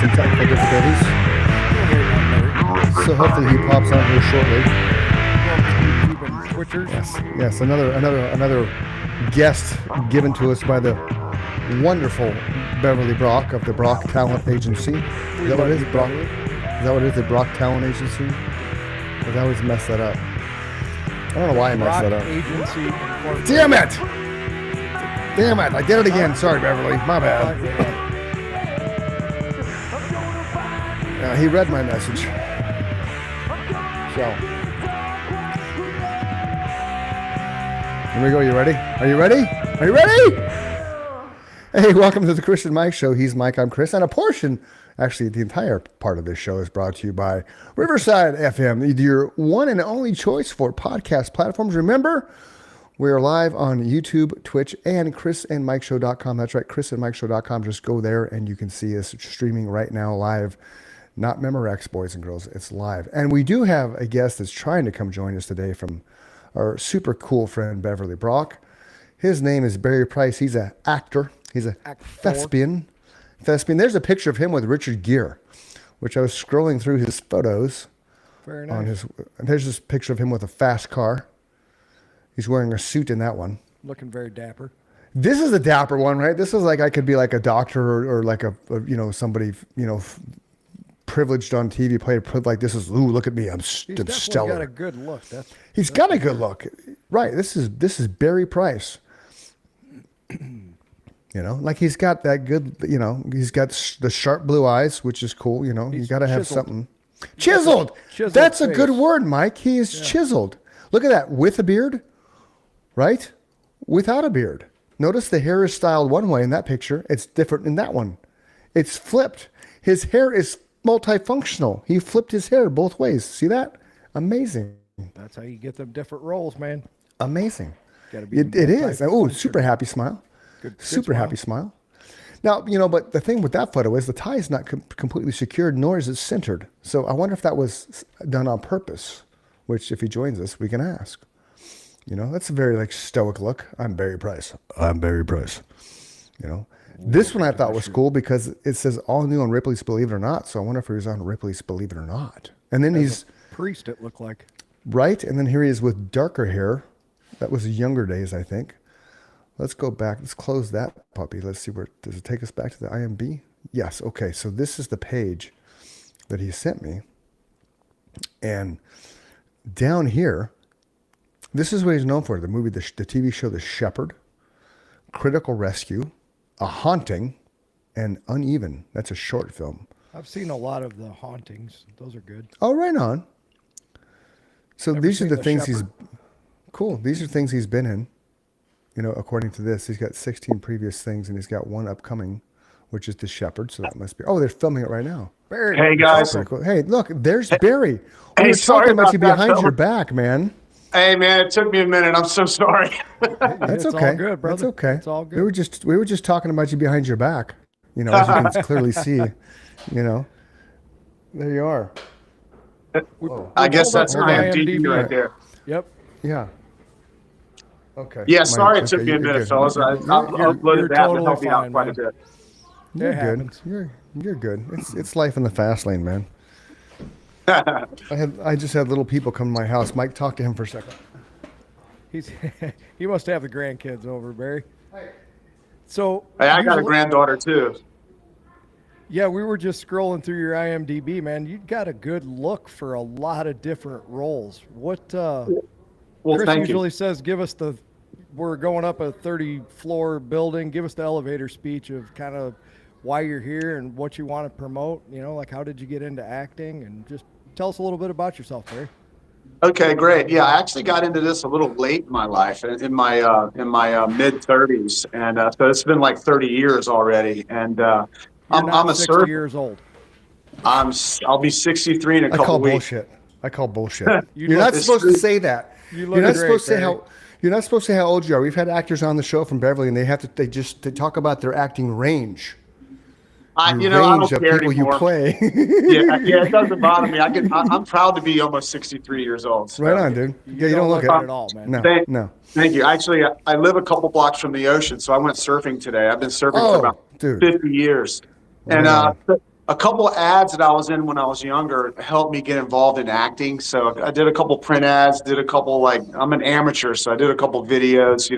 some technical difficulties. So hopefully he pops on here shortly. Yes, another guest given to us by the wonderful Beverly Brock of the Brock Talent Agency. Is that what it is? Brock? Is that what it is? The Brock Talent Agency? Because I always mess that up. I don't know why I messed that up. Agency. Damn it! Damn it! I did it again. Sorry, Beverly. My bad. He read my message. So. Here we go. You ready? Are you ready? Are you ready? Hey, welcome to the Chris and Mike Show. He's Mike, I'm Chris. And a portion, actually the entire part of this show is brought to you by Riverside FM, your one and only choice for podcast platforms. Remember, we're live on YouTube, Twitch, and chrisandmikeshow.com. That's right, chrisandmikeshow.com. Just go there and you can see us streaming right now live. Not Memorex, boys and girls. It's live. And we do have a guest that's trying to come join us today from our super cool friend, Beverly Brock. His name is Barry Price. He's an actor. He's a thespian. There's a picture of him with Richard Gere, which I was scrolling through his photos. Very nice. And there's this picture of him with a fast car. He's wearing a suit in that one. Looking very dapper. This is a dapper one, right? This is like I could be like a doctor or like a somebody, privileged on TV, played like this is, ooh, look at me, I'm He's definitely stellar. got a good look. He's got a good look. Right. This is Barry Price. Like he's got that good, he's got the sharp blue eyes, which is cool. You got to have something. Chiseled. That's a good word, Mike. He is chiseled. Look at that. With a beard, right? Without a beard. Notice the hair is styled one way in that picture. It's different in that one. It's flipped. His hair is multifunctional. He flipped his hair both ways. See that? Amazing. That's how you get them different roles, man. Amazing. Gotta be it is. Oh, super happy smile. Good super smile. happy smile. Now, but the thing with that photo is the tie is not completely secured, nor is it centered. So I wonder if that was done on purpose, which if he joins us, we can ask. That's a very stoic look. I'm Barry Price. I'm Barry Price. This one I thought was cool because it says all new on Ripley's Believe It or Not. So I wonder if he was on Ripley's Believe It or Not. And then he's priest, it looked like. Right. And then here he is with darker hair. That was younger days, I think. Let's go back. Let's close that puppy. Let's see does it take us back to the IMB? Yes. Okay. So this is the page that he sent me. And down here, this is what he's known for. The movie, the TV show, The Shepherd, Critical Rescue, A Haunting, and Uneven. That's a short film. I've seen a lot of the hauntings. Those are good. Oh, right on. So these are the things Shepherd. Cool. These are things he's been in. According to this, he's got 16 previous things, and he's got one upcoming, which is The Shepherd. So that must be. Oh, they're filming it right now. Barry. Hey guys. Cool. Hey, look, there's Barry. Hey, We were sorry talking about about you that, behind fella. your back, man. Hey man, it took me a minute. I'm so sorry. That's It's okay. all good, brother. That's okay. It's all good. We were just talking about you behind your back. As you can clearly see. There you are. I guess that's Hold on. IMDb right there. Yep. Yeah. Okay. Yeah, sorry it took me a you're minute, good. fellas. I you're uploaded that totally to help me out fine, quite man. a bit. You're It good. happens. You're good. It's life in the fast lane, man. I just had little people come to my house. Mike, talk to him for a second. He must have the grandkids over, Barry. So Hey, I got a granddaughter too. Yeah, we were just scrolling through your IMDb, man. You got a good look for a lot of different roles. What Well, Chris thank usually you. says, we're going up a 30-floor building. Give us the elevator speech of kind of why you're here and what you want to promote. Like how did you get into acting, and just tell us a little bit about yourself, Barry. Okay, great. Yeah, I actually got into this a little late in my life, in my mid 30s, and so it's been like 30 years already. And You're I'm not a 60 surgeon. years old. I'll be 63 in a I couple call weeks. bullshit. I call bullshit. You You're look- not supposed to say that. You look You're not great, supposed to say Barry. how. You're not supposed to say how old you are. We've had actors on the show from Beverly, and they talk about their acting range. I Your don't range of care people anymore. you play. Yeah, it doesn't bother me. I'm proud to be almost 63 years old. So. Right on, dude. Yeah, you don't look it it. at all, man. No, no. Thank you. Actually, I live a couple blocks from the ocean, so I went surfing today. I've been surfing Oh, for about dude. 50 years. Right And on. a couple of ads that I was in when I was younger helped me get involved in acting. So I did a couple print ads, did a couple, like, I'm an amateur, so I did a couple videos,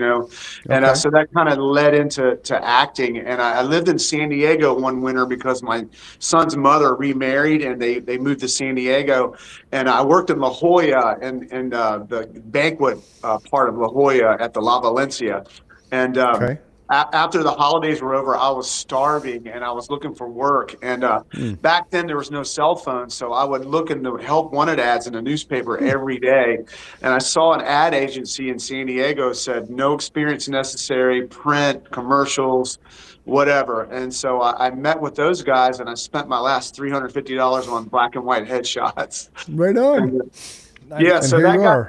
and Okay. so that kind of led into acting. And I lived in San Diego one winter because my son's mother remarried and they moved to San Diego. And I worked in La Jolla and the banquet part of La Jolla at the La Valencia. And Okay. after the holidays were over, I was starving and I was looking for work. And back then there was no cell phone, so I would look in the help wanted ads in the newspaper every day. And I saw an ad agency in San Diego said no experience necessary, print, commercials, whatever. And so I met with those guys and I spent my last $350 on black and white headshots. Right on. Nice. Yeah, And so here that you got, are.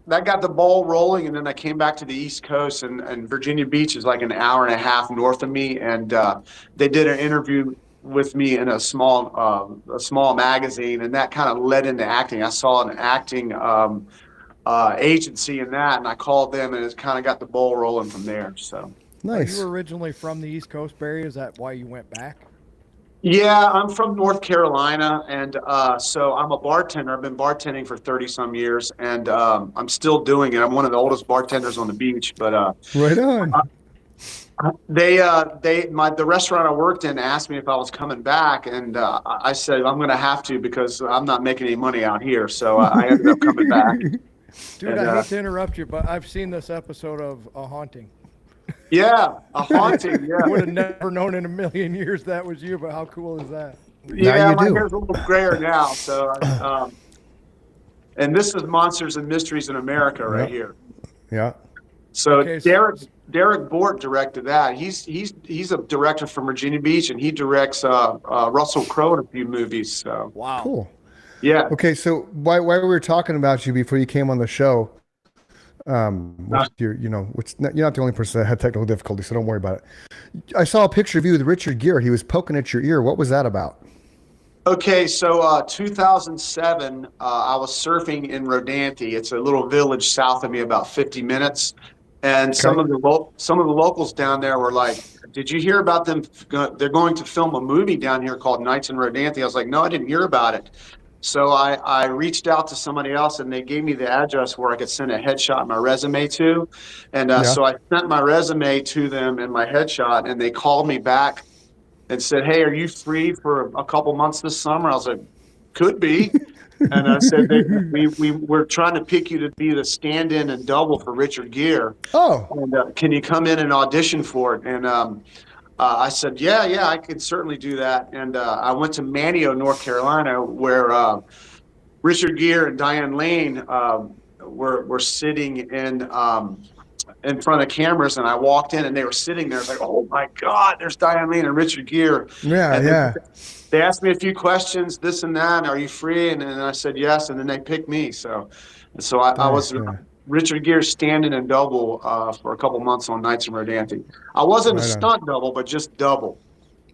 that got the ball rolling, and then I came back to the East Coast, and Virginia Beach is like an hour and a half north of me, and they did an interview with me in a small magazine, and that kind of led into acting. I saw an acting agency in that, and I called them, and it kind of got the ball rolling from there. So. Nice. You were originally from the East Coast, Barry. Is that why you went back? Yeah, I'm from North Carolina, and so I'm a bartender. I've been bartending for 30 some years, and I'm still doing it. I'm one of the oldest bartenders on the beach. But Right on. the restaurant I worked in asked me if I was coming back, and I said I'm going to have to because I'm not making any money out here. So I ended up coming back. Dude, And, I hate to interrupt you, but I've seen this episode of A Haunting. Yeah, a haunting. Yeah, I would have never known in a million years that was you, but how cool is that? yeah. you My do. hair's a little grayer now. So, and this is Monsters and Mysteries in America right Yep. here. Yeah. So Okay, so- Derek Bort directed that. He's a director from Virginia Beach, and he directs Russell Crowe in a few movies. So Wow. Cool. yeah, Okay, so why we were talking about you before you came on the show, you're not the only person that had technical difficulty, so don't worry about it. I saw a picture of you with Richard Gere. He was poking at your ear. What was that about? Okay, so 2007, I was surfing in Rodanthe. It's a little village south of me, about 50 minutes. And some of the locals down there were like, "Did you hear about them? They're going to film a movie down here called Nights in Rodanthe." I was like, "No, I didn't hear about it." So I reached out to somebody else, and they gave me the address where I could send a headshot and my resume to. And so I sent my resume to them and my headshot, and they called me back and said, "Hey, are you free for a couple months this summer?" I was like, "Could be." And I said, we're trying to pick you to be the stand-in and double for Richard Gere. Oh, And can you come in and audition for it? And I said, yeah, I could certainly do that. And I went to Manteo, North Carolina, where Richard Gere and Diane Lane were sitting in front of cameras, and I walked in, and they were sitting there. It's like, oh my God, there's Diane Lane and Richard Gere. yeah, And yeah. They asked me a few questions, this and that. Are you free? And then I said yes, and then they picked me. So I was Yeah. Richard Gere standing and double for a couple months on Nights in Rodanthe. I wasn't a Right on. stunt double, but just double.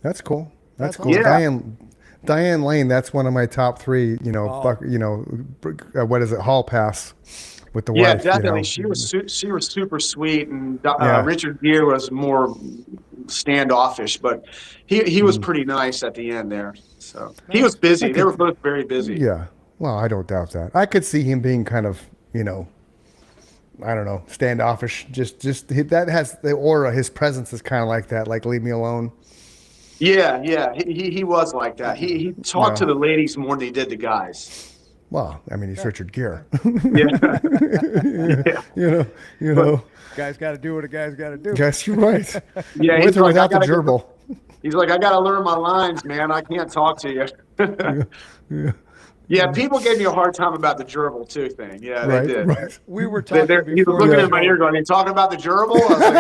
That's cool. That's That's cool. awesome. Diane Lane. That's one of my top three. What is it? Hall pass with the Yeah, wife. definitely. She was super sweet, and Yeah. Richard Gere was more standoffish, but he was pretty nice at the end there. So he was busy. They were both very busy. Yeah. Well, I don't doubt that. I could see him being kind of, I don't know, standoffish. Just that has the aura. His presence is kind of like that. Like, leave me alone. Yeah. He was like that. He talked to the ladies more than he did the guys. Well, I mean, he's Richard Gere. Yeah. you know. Guys got to do what a guy's got to do. Yes, you're right. Yeah, With he's or like, without the I gotta gerbil. He's like, I got to learn my lines, man. I can't talk to you. Yeah, people gave me a hard time about the gerbil too thing. Yeah, they Right, did. right. We were talking He was before. looking the in my show. ear going, "Are you talking about the gerbil?" I was like,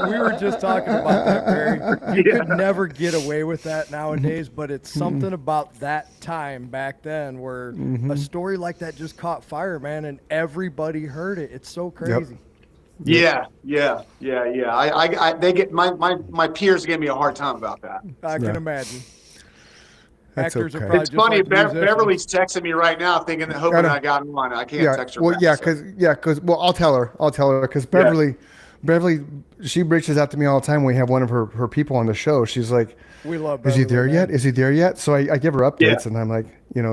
no. We were just talking about that, Barry. You Yeah. could never get away with that nowadays, but it's something about that time back then where a story like that just caught fire, man, and everybody heard it. It's so crazy. Yeah. They get my peers gave me a hard time about that. I can Yeah. imagine. That's Actors are okay. probably It's just funny. like musicians. Beverly's texting me right now, hoping know. I got on. I can't Yeah. text her. Well, back, yeah, so. because I'll tell her because Beverly Beverly, she reaches out to me all the time when we have one of her people on the show. She's like, We love is he Beverly, there man. yet? Is he there yet? So I give her updates, Yeah. and I'm like,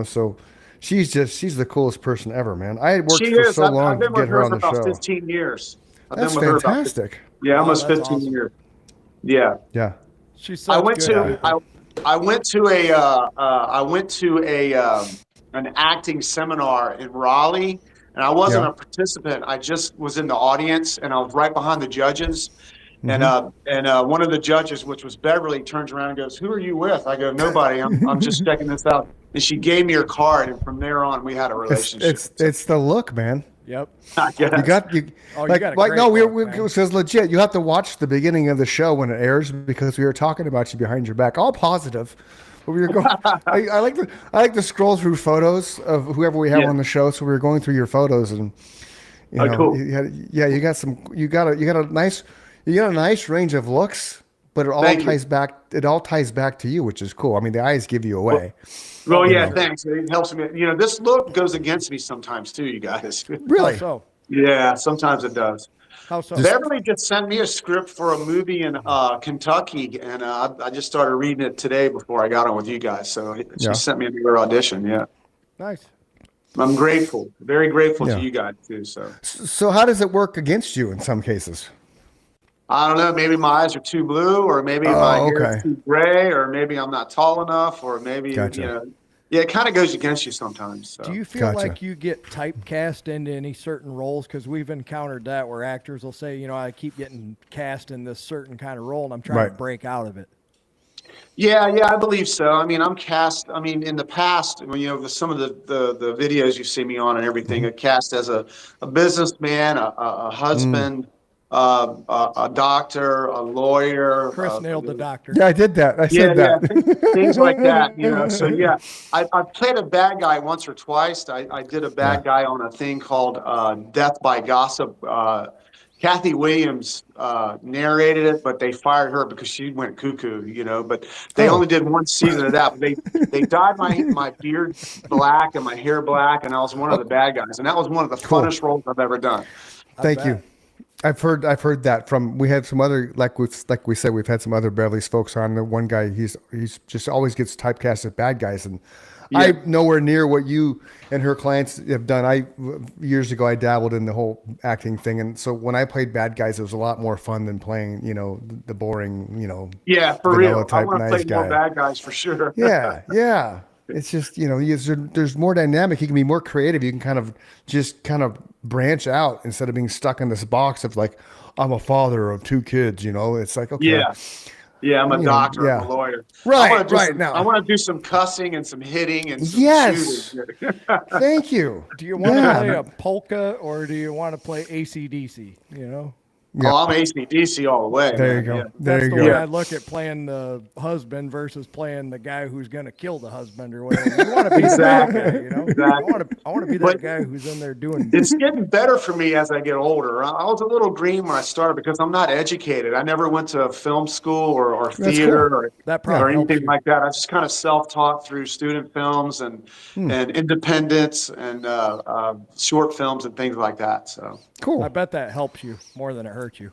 so she's the coolest person ever, man. I had worked She for is. so I've long to been with get her her on for the about show. 15 years. I've That's been with her about fantastic. yeah, almost that's 15 awesome. years. Yeah. Yeah. She's I such went good to acting. I went to an acting seminar in Raleigh, and I wasn't Yeah. a participant. I just was in the audience, and I was right behind the judges. And one of the judges, which was Beverly, turns around and goes, "Who are you with?" I go, "Nobody. I'm just checking this out." And she gave me her card, and from there on, we had a relationship. It's the look, man. Yep. I guess. You got you Oh, you like got a like great no, look, we man. it says legit. You have to watch the beginning of the show when it airs because we were talking about you behind your back, all positive. But we were going. I like to scroll through photos of whoever we have Yeah. on the show. So we were going through your photos, and Cool. you got a nice range of looks, but it all Thank you. ties back. It all ties back to you, which is cool. I mean, the eyes give you away. Well, You yeah, know. thanks. It helps me. This look goes against me sometimes too, you guys. Really? How so? Yeah, sometimes it does. How so? Beverly just sent me a script for a movie in Kentucky, and I just started reading it today before I got on with you guys. So she Yeah. sent me another audition. Yeah, Nice. I'm grateful, very grateful Yeah. to you guys too. So So how does it work against you in some cases? I don't know. Maybe my eyes are too blue, or maybe my hair okay. is too gray, or maybe I'm not tall enough, or maybe Gotcha. Yeah, it kind of goes against you sometimes. So. Do you feel Gotcha. like you get typecast into any certain roles? Because we've encountered that where actors will say, I keep getting cast in this certain kind of role, and I'm trying to Right. break out of it. Yeah, I believe so. I mean, I'm cast. I mean, in the past, with some of the videos you see me on and everything, Mm-hmm. I cast as a businessman, a husband, a doctor, a lawyer. Chris nailed the doctor. Yeah, I did that. I said that. things like that. So yeah, I played a bad guy once or twice. I did a bad guy on a thing called Death by Gossip. Kathy Williams narrated it, but they fired her because she went cuckoo, but they only did one season of that. But they dyed my beard black and my hair black, and I was one of the bad guys. And that was one of the funnest roles I've ever done. Thank you. I've heard that from. We had some other like we said we've had some other Beverly's folks on. The one guy he's just always gets typecast as bad guys, and I'm nowhere near what you and her clients have done. Years ago I dabbled in the whole acting thing, and so when I played bad guys, it was a lot more fun than playing the boring Yeah, for vanilla real. I type want to nice play more guy. bad guys for sure. Yeah. It's just there's more dynamic. You can be more creative. You can kind of branch out instead of being stuck in this box of like I'm a father of 2 kids. It's like okay. Yeah, I'm a doctor. yeah. I'm a lawyer. Right, I wanna do right, some- now. I want to do some cussing and some hitting and some Yes. shooting. Thank you. Do you want to Yeah. play a polka or do you want to play AC/DC? Yeah. Oh, I'm AC/DC all the way. There you man. go. Yeah. There That's you the go. way I look at playing the husband versus playing the guy who's going to kill the husband or whatever. You want to be that guy, Exactly. I want to be that But- guy who's in there doing. It's getting better for me as I get older. I was a little green when I started because I'm not educated. I never went to film school or theater cool. or, That probably or helps anything you. like that. I just kind of self-taught through student films and independence and short films and things like that. So. Cool. I bet that helps you more than it hurts you.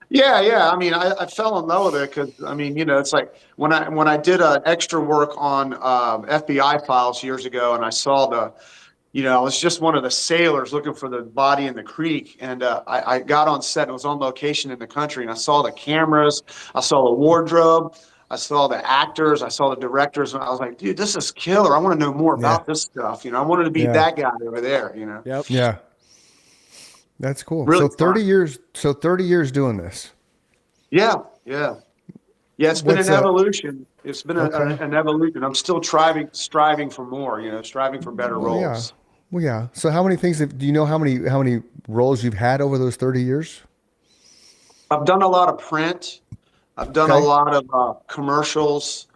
Yeah. I mean, I fell in love with it because it's like when I did extra work on FBI files years ago, and I saw I was just one of the sailors looking for the body in the creek, and I got on set and was on location in the country, and I saw the cameras, I saw the wardrobe, I saw the actors, I saw the directors, and I was like, dude, this is killer. I want to know more about this stuff. I wanted to be that guy over there. Yep. Yeah. That's cool. Really so 30 fun. years. So 30 years doing this. Yeah. It's been What's an that? evolution. It's been Okay. an evolution. I'm still striving for more. Striving for better roles. Well, yeah. So how many things do you know? How many roles you've had over those 30 years? I've done a lot of print. I've done a Okay. lot of commercials.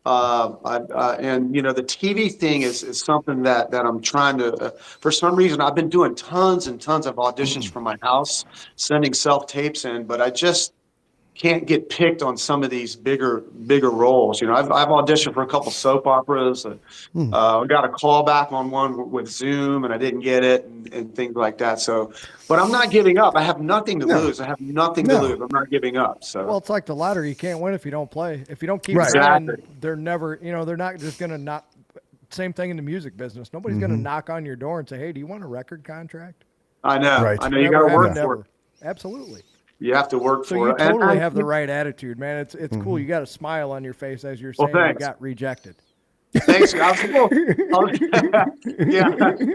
And the TV thing is something that I'm trying to. For some reason, I've been doing tons and tons of auditions from my house, sending self tapes in, but can't get picked on some of these bigger roles. You know, I've auditioned for a couple soap operas. I got a call back on one with Zoom, and I didn't get it, and things like that. So, but I'm not giving up. I have nothing to lose. I have nothing to lose. I'm not giving up. So, Well, it's like the lottery. You can't win if you don't play. If you don't keep Right. playing, Exactly. they're never, they're not just going to not. Same thing in the music business. Nobody's going to knock on your door and say, "Hey, do you want a record contract?" I know. Right. I know. You Never got to work happened, for it. never. Absolutely. You have to work So for you it. And totally I- have the right attitude, man. It's cool. You got a smile on your face as you're Well, saying you thanks. got rejected. Thanks. Yeah.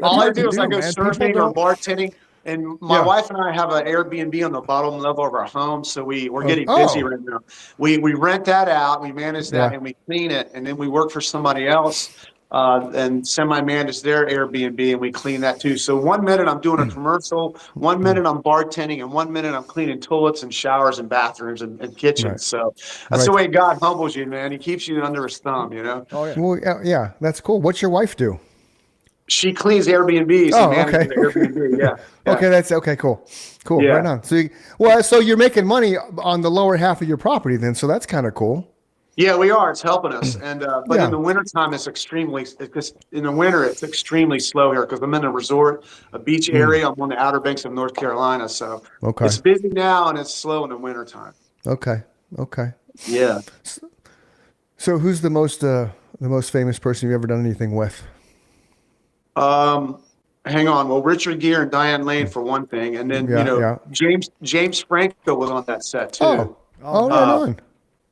All I hard to do is I do, go man. People surfing or don't- bartending. And my Yeah. wife and I have an Airbnb on the bottom level of our home, so we're getting Oh. busy right now. We rent that out, we manage that, Yeah. and we clean it, and then we work for somebody else and semi-manage their Airbnb, and we clean that too. So 1 minute I'm doing a commercial, 1 minute I'm bartending, and 1 minute I'm cleaning toilets and showers and bathrooms and kitchens. Right. So that's the Right. way God humbles you, man. He keeps you under his thumb, you know. Oh yeah. Well, yeah, that's cool. What's your wife do? She cleans Airbnbs Oh, and manages okay. the Airbnb. Yeah. Yeah. Okay, that's okay. Cool. Yeah. Right on. So you're making money on the lower half of your property then. So that's kind of cool. Yeah, we are. It's helping us. And but Yeah. in the wintertime, it's in the winter, it's extremely slow here because I'm in a resort, a beach area. I'm on the Outer Banks of North Carolina, so Okay. it's busy now and it's slow in the wintertime. Okay. Yeah. So who's the most famous person you've ever done anything with? Hang on. Well, Richard Gere and Diane Lane for one thing, and then Yeah. James Franco was on that set too. Right on.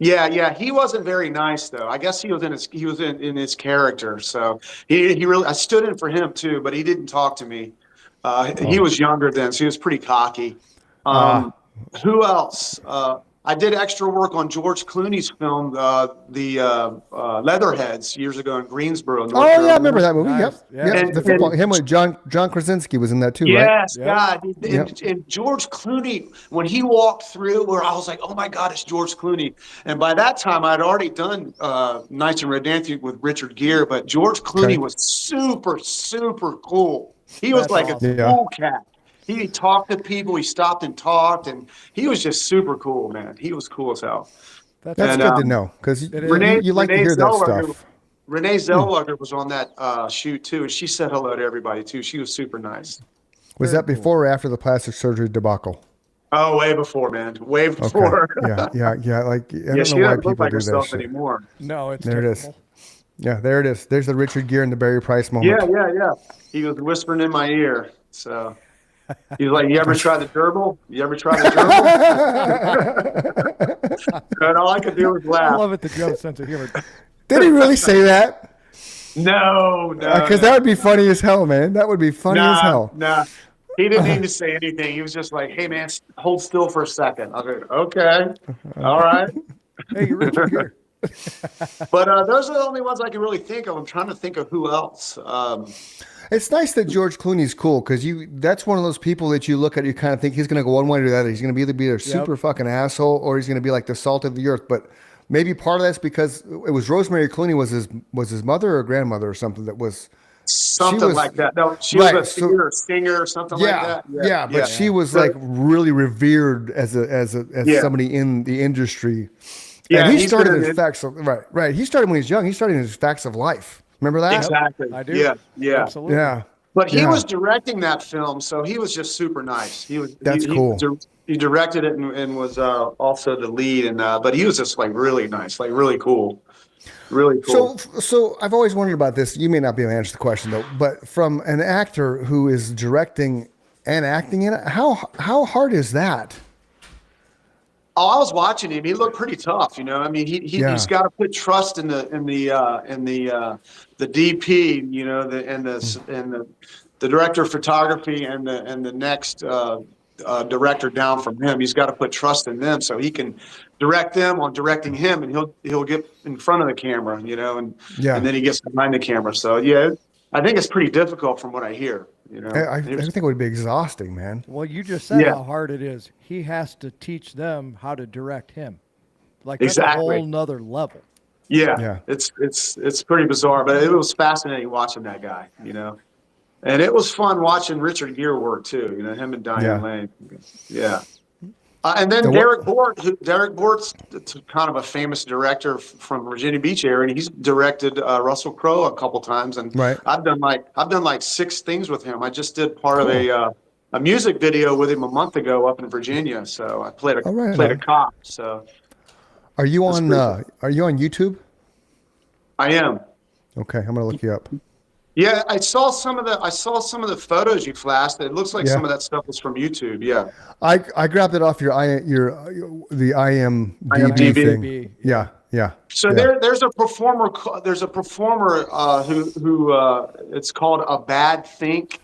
Yeah. He wasn't very nice though. I guess he was in his character. So he really, I stood in for him too, but he didn't talk to me. He was younger then, so he was pretty cocky. Who else? I did extra work on George Clooney's film, the Leatherheads, years ago in Greensboro, North Oh Carolina. yeah, I remember that movie. Nice. Yep. Yeah. Yep. And- The football. and- Him with John Krasinski was in that too, right? Yes, Yep. God. And, Yep. and George Clooney, when he walked through, where I was like, oh my God, it's George Clooney. And by that time, I'd already done Nights in Rodanthe with Richard Gere, but George Clooney Okay. was super, super cool. He was That's like awesome. a Yeah. cool cat. He talked to people. He stopped and talked, and he was just super cool, man. He was cool as hell. That's And, good to know because It is. you like to hear that stuff. Renee Zellweger was on that shoot too, and she said hello to everybody too. She was super nice. Was that before or after the plastic surgery debacle? Oh, way before, man. Way Okay. before. Yeah. Like I Yeah, don't she know why doesn't look people like do that herself shit. anymore. No, it's There it is. terrible. Yeah, there it is. There's the Richard Gere and the Barry Price moment. Yeah. He was whispering in my ear. So he's like, "You ever try the gerbil? You ever try the gerbil?" And all I could do was I laugh. love it that you have a sense of humor. Did he really say that? No. Because that would be funny as hell, man. That would be funny as hell. Nah. He didn't need to say anything. He was just like, "Hey, man, hold still for a second." I was like, "Okay, all right." Hey, you're Richard Gere. But those are the only ones I can really think of. I'm trying to think of who else. It's nice that George Clooney's cool because that's one of those people that you look at, you kind of think he's going to go one way or the other. He's going to either be a super fucking asshole or he's going to be like the salt of the earth. But maybe part of that's because it was Rosemary Clooney was his mother or grandmother or something that was Something was- like that. No, she right, was a so- singer or singer or something like that. but she was So- like really revered as Yeah. somebody in the industry. Yeah, and he he's started been his in- facts of right. He started when he was young. He started in his facts of life. Remember that? Exactly. I do. Yeah. Absolutely. Yeah. But he Yeah. was directing that film, so he was just super nice. That's cool. He directed it and was also the lead, and but he was just like really nice, like really cool, really cool. So I've always wondered about this. You may not be able to answer the question though, but from an actor who is directing and acting in it, how hard is that? Oh, I was watching him. He looked pretty tough, you know. I mean, Yeah. he's got to put trust in the DP, you know, and the director of photography and the next director down from him. He's got to put trust in them so he can direct them on directing him, and he'll get in front of the camera, you know, and then he gets behind the camera. So yeah, I think it's pretty difficult from what I hear. You know, I think it would be exhausting, man. Well, you just said Yeah. how hard it is. He has to teach them how to direct him. Like that's Exactly. a whole nother level. Yeah. It's pretty bizarre, but it was fascinating watching that guy, you know. And it was fun watching Richard Gere work too, you know, him and Diane Yeah. Lane. Yeah. And then So Derek Bort's kind of a famous director from Virginia Beach area, and he's directed Russell Crowe a couple times. And Right. I've done like 6 things with him. I just did part of Cool. a music video with him a month ago up in Virginia. So I played All right, played a on. cop. So Are you That's on? pretty Are you on YouTube? I am. Okay, I'm gonna look you up. Yeah, I saw some of the photos you flashed. It looks like Yeah. some of that stuff was from YouTube. Yeah. I grabbed it off the IMDb IMDb. thing. Yeah. So Yeah. there's a performer who it's called A Bad Think,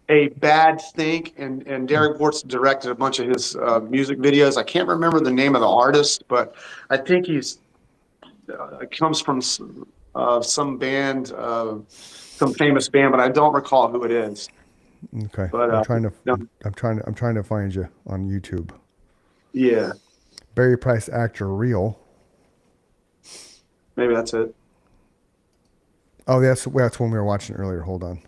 and Derek Bortz directed a bunch of his music videos. I can't remember the name of the artist, but I think he's comes from some band, some famous band, but I don't recall who it is. Okay. But, I'm trying to. no. I'm trying to find you on YouTube. Yeah, Barry Price actor real. maybe that's it. Oh, that's when we were watching earlier. Hold on.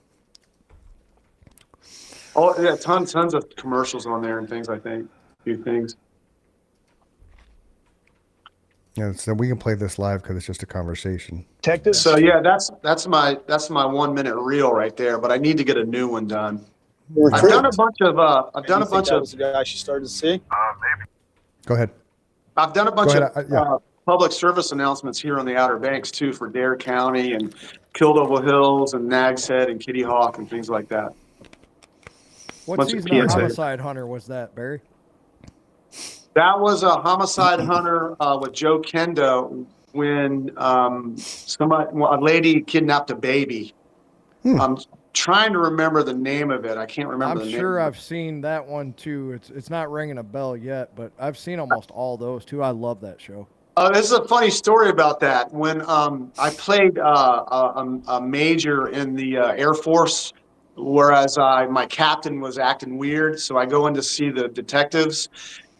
Oh yeah, tons of commercials on there and things. I think a few things. Yeah, so we can play this live because it's just a conversation. Detectives. So yeah, that's my 1 minute reel right there. But I need to get a new one done. I've done a bunch of that was the guy she started to see. Go ahead. I've done a bunch Go ahead, of yeah. public service announcements here on the Outer Banks too, for Dare County and Kildova Hills and Nags Head and Kitty Hawk and things like that. What Bunch of season of PSA. Homicide Hunter was that, Barry? That was a homicide hunter with Joe Kendo when a lady kidnapped a baby. I'm trying to remember the name of it. I can't remember the I'm name. sure of it. I've seen that one too. It's not ringing a bell yet, but I've seen almost all those too. I love that show. This is a funny story about that. When I played a major in the Air Force, whereas my captain was acting weird, so I go in to see the detectives,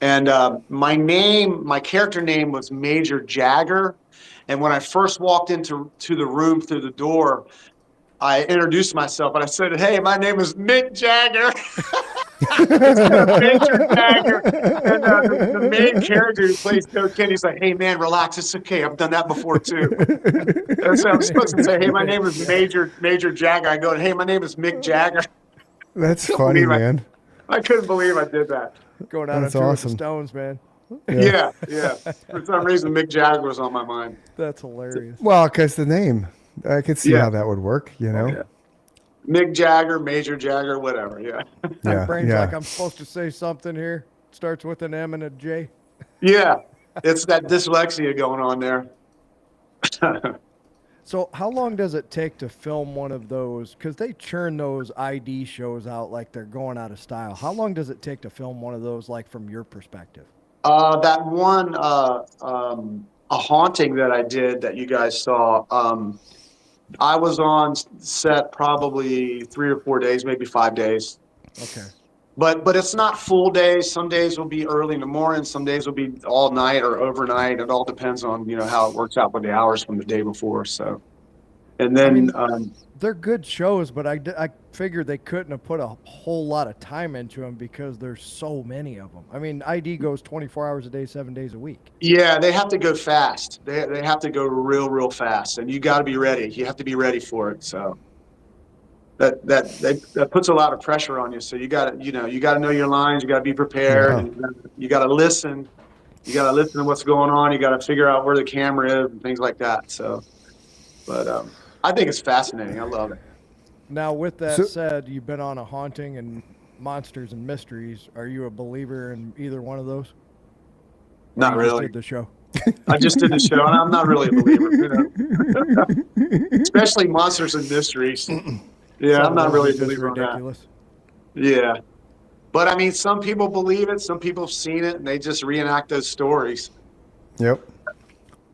and my character name was Major Jagger, and when I first walked into the room through the door, I introduced myself and I said, "Hey, my name is Mick Jagger." Major Jagger. And the main character who plays Joe Kenny, he's like, "Hey man, relax, it's okay. I've done that before too." And so I'm supposed to say, "Hey, my name is Major Jagger." I go, "Hey, my name is Mick Jagger." That's funny, man. I couldn't believe I did that. Going out That's on tour with awesome. the Stones, man. Yeah. For some reason, Mick Jagger was on my mind. That's hilarious. Well, because the name, I could see Yeah. how that would work. You know. Yeah. Mick Jagger, Major Jagger, whatever. Yeah. Yeah. Brain's Yeah. like, I'm supposed to say something here. Starts with an M and a J. Yeah. It's that dyslexia going on there. So how long does it take to film one of those? Because they churn those ID shows out like they're going out of style. How long does it take to film one of those, like from your perspective? That one, a haunting that I did that you guys saw, I was on set probably 3 or 4 days, maybe 5 days. Okay. But it's not full days. Some days will be early in the morning. Some days will be all night or overnight. It all depends on, how it works out with the hours from the day before. So, and then, They're good shows, but I figured they couldn't have put a whole lot of time into them because there's so many of them. I mean, ID goes 24 hours a day, 7 days a week. yeah, they have to go fast. They have to go real fast, and you got to be ready. You have to be ready for it. So that puts a lot of pressure on you. So you got to know your lines. You got to be prepared. Yeah. And you got to listen. You got to listen to what's going on. You got to figure out where the camera is and things like that. So, but I think it's fascinating. I love it. Now, with that So- said, you've been on a haunting and monsters and mysteries. Are you a believer in either one of those? Not You just really. did the show. I just did the show, and I'm not really a believer. Especially monsters and mysteries. Yeah, Some I'm of not those really are a just believer on that. ridiculous. Yeah. But I mean, some people believe it. Some people have seen it, and they just reenact those stories. Yep.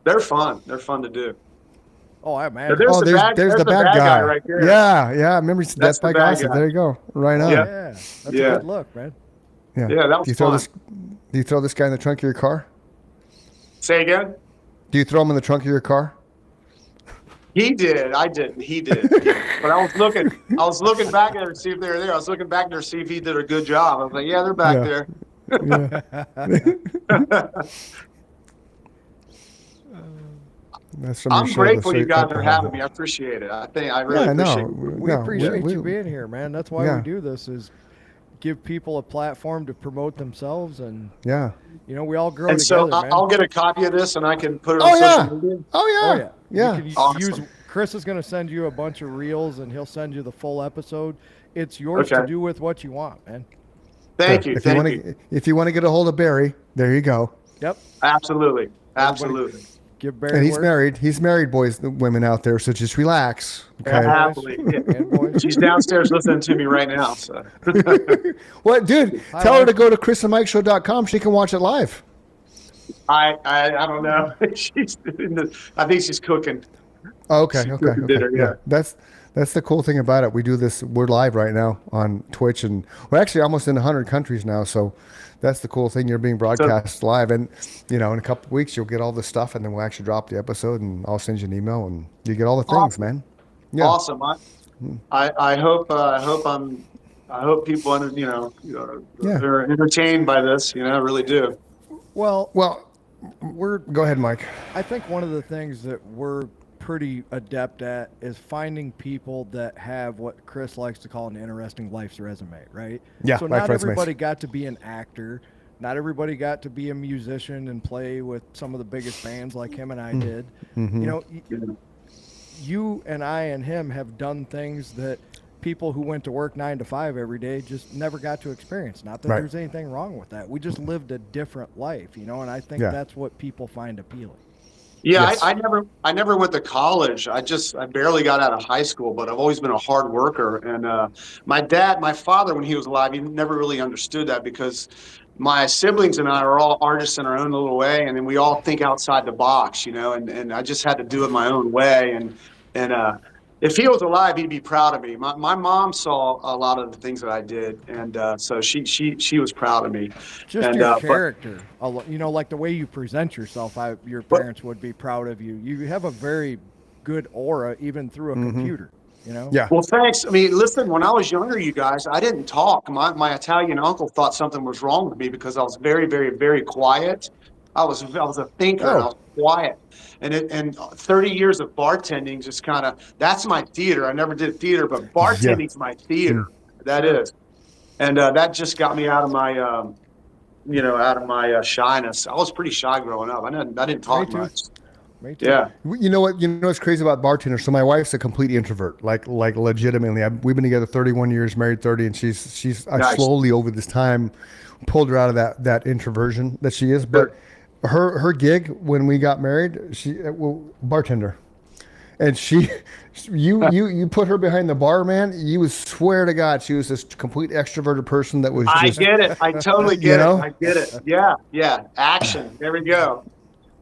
They're fun. They're fun to do. Oh, I imagine. There's Oh, the bad- there's the there's bad guy right there. Yeah. Remember, That's that's the by bad Gossip. guy. There you go. Right on. Yeah. That's Yeah. a good look, man. Yeah. Yeah, that was do you throw fun. Do you throw this guy in the trunk of your car? Say again? Do you throw him in the trunk of your car? He did. I didn't. He did. But I was looking back there to see if they were there. I was looking back there to see if he did a good job. I was like, yeah, they're back Yeah. there. That's from I'm your show, The grateful you Straight guys Pepper are having Habit. me. I appreciate it. I really Yeah, appreciate no, it. We no, appreciate we- you being here, man. That's why Yeah. we do this, is give people a platform to promote themselves, and Yeah. we all grow And together, so man. I'll get a copy of this and I can put it Oh on yeah. social media. Oh Oh yeah. yeah, Yeah. You can Awesome. use. Chris is going to send you a bunch of reels, and he'll send you the full episode. It's yours to Okay. do with what you want, man. Thank you. If Thank you want you. to, if you want to get a hold of Barry, there you go. Yep. Absolutely. Absolutely. Give Barry And he's work. married. He's married, boys, women out there. So just relax. Okay. Happily. And boys. She's downstairs listening to me right now. So What, dude? Hi, Tell her wife. to go to chrisandmikeshow.com. She can watch it live. I don't know. I think she's cooking. Oh, okay. She Okay. cooking Okay. dinner, yeah. That's the cool thing about it. We do this. We're live right now on Twitch, and we're actually almost in 100 countries now. So that's the cool thing. You're being broadcast live, and in a couple of weeks you'll get all the stuff, and then we'll actually drop the episode, and I'll send you an email, and you get all the things, Awesome. man. Yeah. Awesome. I hope people Yeah. are entertained by this. I really do. Well, Well, we're. go ahead, Mike. I think one of the things that we're pretty adept at is finding people that have what Chris likes to call an interesting life's resume, right? Yeah, So life not resumes. everybody got to be an actor. Not everybody got to be a musician and play with some of the biggest bands like him and I did. You and I and him have done things that people who went to work 9 to 5 every day just never got to experience. Not that Right. there's anything wrong with that. We just lived a different life, and I think Yeah. that's what people find appealing. Yeah, Yes. I never went to college. I barely got out of high school, but I've always been a hard worker. And my father, when he was alive, he never really understood that because my siblings and I are all artists in our own little way, and then we all think outside the box, and I just had to do it my own way. And if he was alive, he'd be proud of me. My mom saw a lot of the things that I did, and so she was proud of me. Just And, your but- character, like the way you present yourself. Your parents would be proud of you. You have a very good aura, even through a computer. Yeah. Well, thanks. I mean, listen, when I was younger, you guys, I didn't talk. My Italian uncle thought something was wrong with me because I was very, very, very quiet. I was a thinker. And I was quiet. And 30 years of bartending just that's my theater. I never did theater, but bartending's my theater. That is. And that just got me out of my shyness. I was pretty shy growing up. I didn't talk Me too. much. Me too. Yeah. You know what? You know what's crazy about bartenders? So my wife's a complete introvert, like legitimately. We've been together 31 years, married 30, and she's I Nice. slowly over this time pulled her out of that introversion that she is. But her gig when we got married, bartender, and you put her behind the bar, man. You would swear to God she was this complete extroverted person that was I just get it. I totally You get know? it. I get it. Yeah. Action. There we go.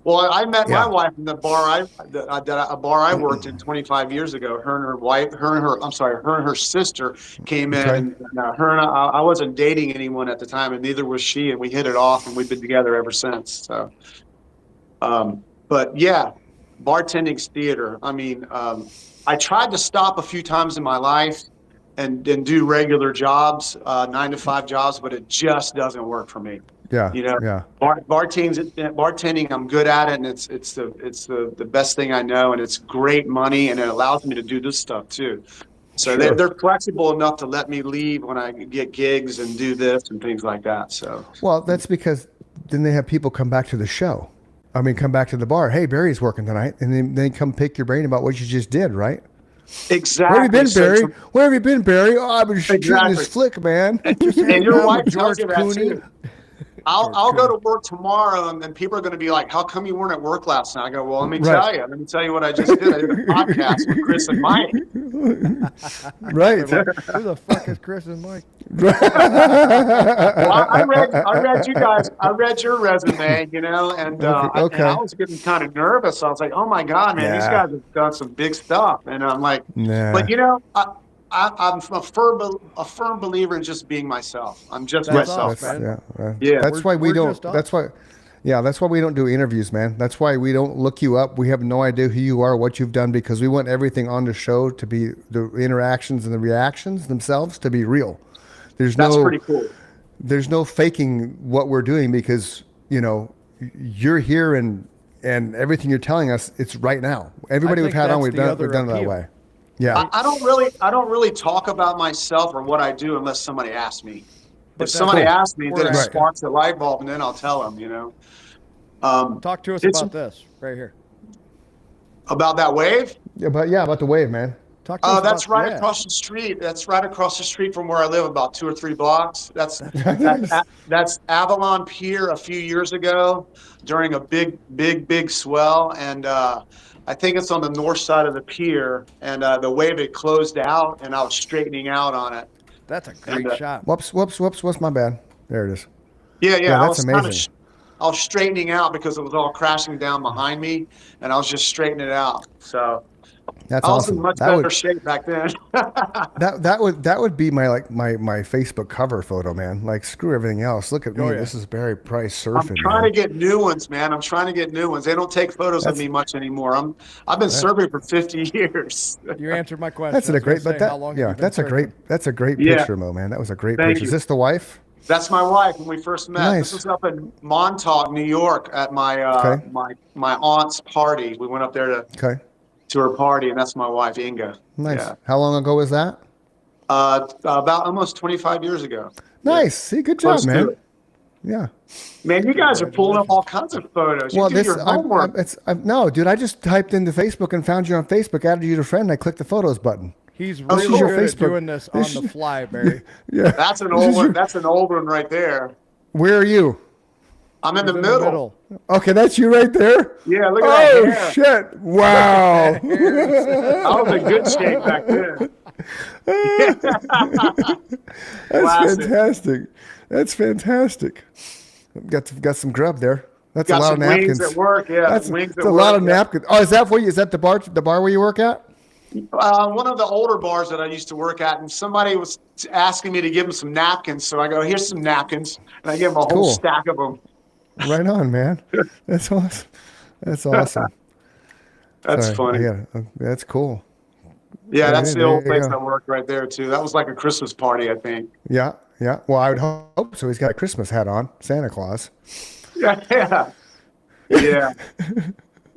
Well, I met my wife in the bar I worked in 25 years ago. Her and her sister came in. Okay. And I wasn't dating anyone at the time, and neither was she. And we hit it off, and we've been together ever since. So, but yeah, bartending's theater. I mean, I tried to stop a few times in my life and do regular jobs, 9 to 5 jobs, but it just doesn't work for me. yeah. Bartending, I'm good at it, and it's the best thing I know, and it's great money, and it allows me to do this stuff too. So they're flexible enough to let me leave when I get gigs and do this and things like that. So Well, that's because then they have people come back to the show. I mean, come back to the bar. Hey, Barry's working tonight, and then they come pick your brain about what you just did, right? exactly. Where have you been, So Barry? Where have you been, Barry? Oh, I've been shooting Exactly. this flick, man. and your wife tells George you that Clooney. too. I'll go to work tomorrow, and then people are going to be like, "How come you weren't at work last night?" I go, "Well, let me tell you. Let me tell you what I just did. I did a podcast with Chris and Mike." Right. Who the fuck is Chris and Mike? Well, I read you guys. I read your resume, and and I was getting kind of nervous. I was like, "Oh my God, man, these Yeah. guys have done some big stuff." And I'm like, Nah. "But I'm a firm believer in just being myself. I'm just That's myself." awesome, man. Yeah. That's why we We're don't. just us. That's why. Yeah, that's why we don't do interviews, man. That's why we don't look you up. We have no idea who you are, what you've done, because we want everything on the show to be the interactions and the reactions themselves to be real. There's That's no. pretty cool. there's no faking what we're doing because, you know, you're here and everything you're telling us, it's right now. Everybody we've had on, we've done it that way. Yeah. I don't really talk about myself or what I do unless somebody asks me. If somebody asks me, then it sparks a light bulb, and then I'll tell them. You know. Talk to us about this right here. About that wave? Yeah, about the wave, man. Talk to us that's right across the street. That's right across the street from where I live, about 2 or 3 blocks. That's Avalon Pier a few years ago during a big swell, and I think it's on the north side of the pier. And the wave had closed out, and I was straightening out on it. That's a great shot. Whoops. My bad. There it is. Yeah. That's amazing. I was straightening out because it was all crashing down behind me, and I was just straightening it out. So that's I was awesome. in much better shape back then. that would be my Facebook cover photo, man. Like, screw everything else. Look at me. This is Barry Price surfing. I'm trying to get new ones, man. I'm trying to get new ones. They don't take photos of me much anymore. I've been surfing for 50 years. You answered my question. That's a great picture, Mo, man. That was a great picture. Is this the wife? That's my wife when we first met. Nice. This was up in Montauk, New York, at my my aunt's party. We went up there to her party, and that's my wife, Inga. Nice. Yeah. How long ago was that? About almost 25 years ago. Nice. See, good job, man. Yeah. Man, you guys are pulling up all kinds of photos. You do your homework. No, dude, I just typed into Facebook and found you on Facebook, added you to friend, and I clicked the photos button. He's really good at doing this on the fly, Barry. Yeah. That's an old one. That's an old one right there. Where are you? I'm in the middle. Okay, that's you right there? Yeah, look at that hair. Oh, shit. Wow. I was in good shape back then. That's fantastic. That's fantastic. Got some grub there. That's a lot of napkins. Wings at work, yeah. That's a lot of napkins. Oh, is that the bar where you work at? One of the older bars that I used to work at, and somebody was asking me to give them some napkins. So I go, here's some napkins, and I give them a whole stack of them. Right on, man. That's awesome. That's awesome. That's funny. Yeah, that's cool. Yeah, that's the old place I worked right there too. That was like a Christmas party, I think. Yeah. Well, I would hope so. He's got a Christmas hat on, Santa Claus. Yeah.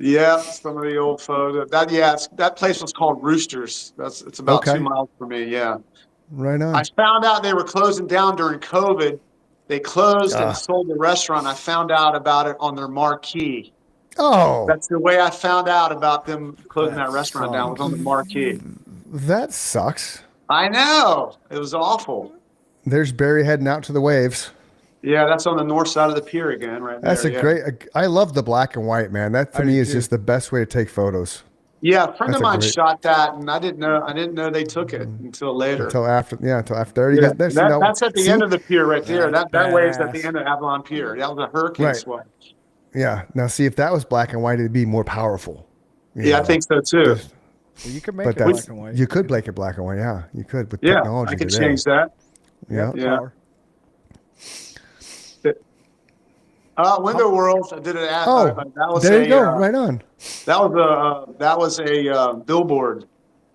Yeah, some of the old photos. That place was called Roosters. It's about 2 miles from me. Yeah. Right on. I found out they were closing down during COVID. They closed and sold the restaurant. I found out about it on their marquee. Oh. That's the way I found out about them closing that restaurant down, was on the marquee. That sucks. I know. It was awful. There's Barry heading out to the waves. Yeah, that's on the north side of the pier again, right there. That's great. I love the black and white, man. That to me is just the best way to take photos. Yeah, a friend of mine shot that, and I didn't know they took it until later. Until after. That's at the end of the pier right there. That wave's at the end of Avalon Pier. That was a hurricane swell. Yeah. Now, see, if that was black and white, it'd be more powerful. I think so too. You could make it black and white. You could make it black and white. Yeah, you could with technology. I could change that. Yeah. Window World. I did it. There you go. Right on. That was a billboard.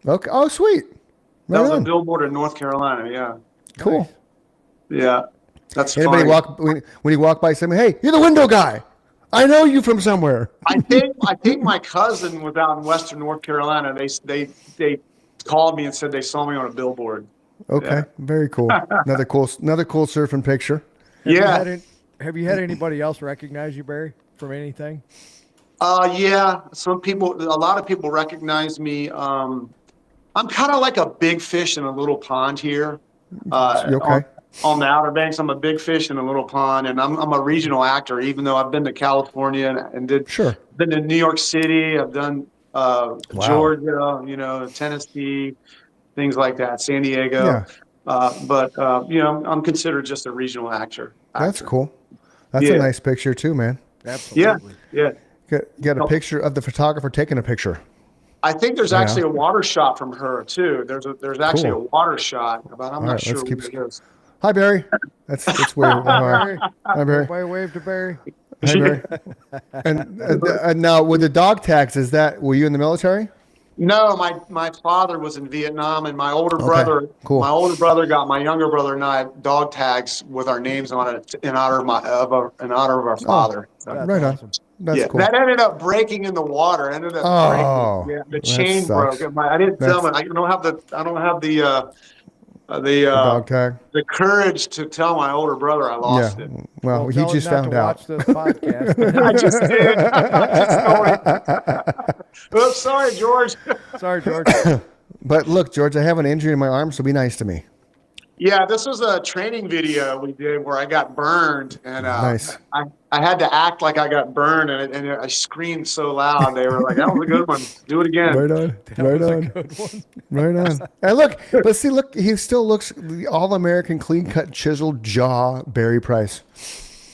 Okay. Oh, sweet. That was a billboard in North Carolina. Yeah. Cool. Yeah. That's anybody funny. when you walk by, say, "Hey, you're the window guy. I know you from somewhere." I think my cousin was out in Western North Carolina. They called me and said they saw me on a billboard. Okay. Very cool. Another cool surfing picture. Yeah. Have you had anybody else recognize you, Barry, from anything? Yeah. A lot of people recognize me. I'm kind of like a big fish in a little pond here. On the Outer Banks, I'm a big fish in a little pond, and I'm a regional actor. Even though I've been to California and been to New York City, I've done Georgia, Tennessee, things like that, San Diego. Yeah. But I'm considered just a regional actor. That's cool. That's a nice picture too, man. Absolutely. Yeah. Get a picture of the photographer taking a picture. I think there's actually a water shot from her too. There's actually a water shot, but I'm not sure what it is. Hi, Barry. That's weird. Hi, Barry. Everybody wave to Barry. Hi, Barry. And now with the dog tags, were you in the military? No, my father was in Vietnam, and Cool. my older brother got my younger brother and I dog tags with our names on it in honor of our father. So, That's Right awesome. on. That's yeah, cool. that ended up breaking in the water. Ended up Oh, breaking. Yeah, the that chain sucks. broke. And I didn't tell him. I don't have The dog tag. the courage to tell my older brother I Yeah. lost it. Well, he tell him just not found to out. watch this podcast. I just did. I just told him. Oops, sorry, George. Sorry, George. But look, George, I have an injury in my arm, so be nice to me. Yeah, this was a training video we did where I got burned, and Nice. I had to act like I got burned, and I screamed so loud. They were like, "That was a good one. Do it again." Right on. That Right was a on. good one. Right on. And look, he still looks the all-American, clean-cut, chiseled jaw, Barry Price.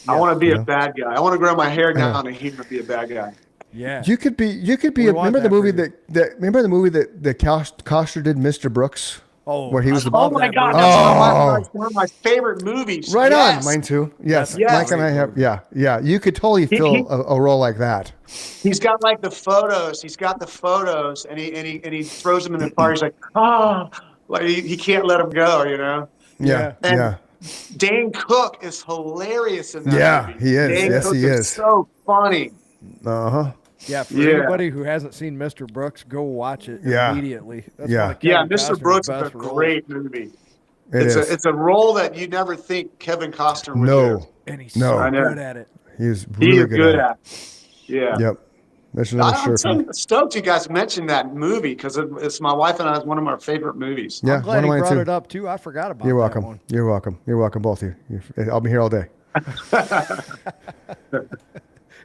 I want to be a bad guy. I want to grow my hair down and here and be a bad guy. Yeah. You could be. We want Remember the that movie for you. Remember the movie that Koster did, Mr. Brooks. Oh, where he was I the- Oh love my that God, movie. that's one of my favorite movies. Right Yes. on. Mine too. Yes. Yes. Mike and I have. Yeah. You could totally fill a role like that. He's got like the photos. He's got the photos, and he throws them in the fire. He's like, like he can't let them go, you know. Yeah. And Yeah. Dane Cook is hilarious in that Yeah, movie. he is. Dane Yes, Cook he is. So funny. Uh huh. Yeah, for Yeah. anybody who hasn't seen Mr. Brooks, go watch it Yeah. immediately. That's Yeah. one of Yeah, Kevin Mr. Costner's Brooks is a best roles. great movie. It is. It's a role that you never think Kevin Costner would No. do. And he's No. so I know. good at it. He's He really is good at at it. Yeah. it. Yep. Mission I'm Impossible. so stoked you guys mentioned that movie because it's my wife and I's one of our favorite movies. Yeah. I'm glad one he of mine brought too. it up too. I forgot about You're that welcome. one. You're welcome. You're welcome, both of you. I'll be here all day.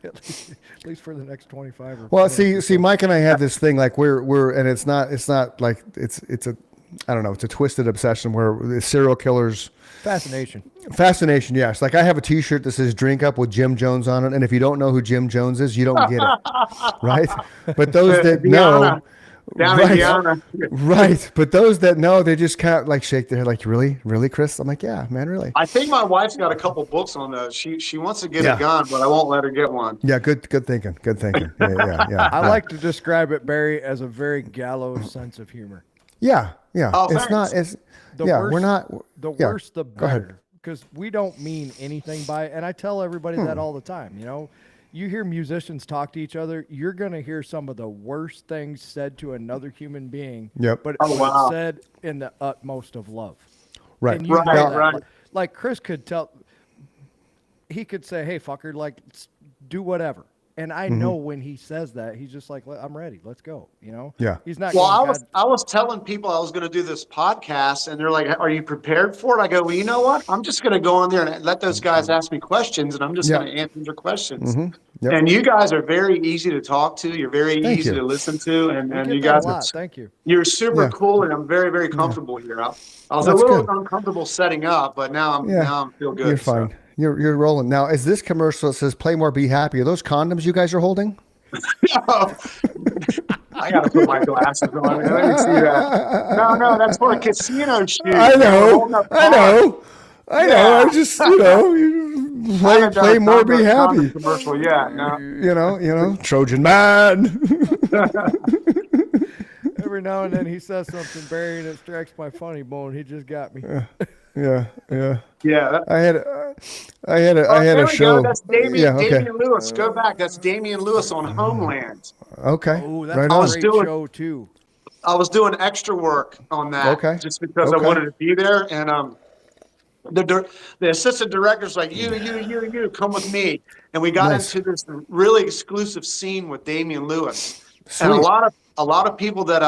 At least for the next 25 or Well, 20. see, Mike and I have this thing like we're, and it's not like it's a, I don't know, it's a twisted obsession where the serial killers. Fascination. Fascination, yes. Like I have a T-shirt that says "Drink Up" with Jim Jones on it, and if you don't know who Jim Jones is, you don't get it, right? But those that know, Down right, in Guyana. right. But those that know, they just kind of like shake their head, like, really, Chris? I'm like, yeah, man, really. I think my wife's got a couple books on those. She wants to get Yeah. a gun, but I won't let her get one. Yeah, good thinking. Yeah. I like to describe it, Barry, as a very gallows sense of humor. Yeah. Oh, It's thanks. not. It's The yeah. worse, We're not. The yeah, worse, the go ahead. better. Because we don't mean anything by it. And I tell everybody that all the time. You know, you hear musicians talk to each other, you're going to hear some of the worst things said to another human being. Yep. But Oh, it's wow. said in the utmost of love. Right. And you Right, know that. right. Like Chris could tell, he could say, "Hey, fucker, like, do whatever." And I know when he says that, he's just like, "I'm ready. Let's go." You know? Yeah. He's not. Well, going, I was telling people I was going to do this podcast, and they're like, "Are you prepared for it?" I go, "Well, you know what? I'm just going to go on there and let those guys ask me questions, and I'm just Yeah. going to answer their questions." Yep. And you guys are very easy to talk to. You're very Thank easy you. to listen to, and We you get that guys a are lot. Thank you. you're super Yeah. cool, and I'm very, very comfortable here. I was That's a little good. uncomfortable setting up, but now I'm feel good. You're so. fine. You're rolling now. Is this commercial that says "Play More, Be Happy"? Are those condoms you guys are holding? I got to put my glasses on. Let me see that. No, that's for a casino shoot. I know. Yeah. I just you I haven't done play a more, be condom happy. commercial yet. No. You know, Trojan man. Every now and then he says something, Barry, and it strikes my funny bone. He just got me. Yeah. Yeah. I had There a we show. go. That's Damian, Yeah. Okay. Damian Lewis. Go back. That's Damian Lewis on Homeland. Okay. Oh, that's Right a on. was great doing- show too. I was doing extra work on that. Okay. Just because I Okay. wanted to be there. And the assistant director's like, you, come with me. And we got Nice. into this really exclusive scene with Damian Lewis. Sweet. And a lot of people that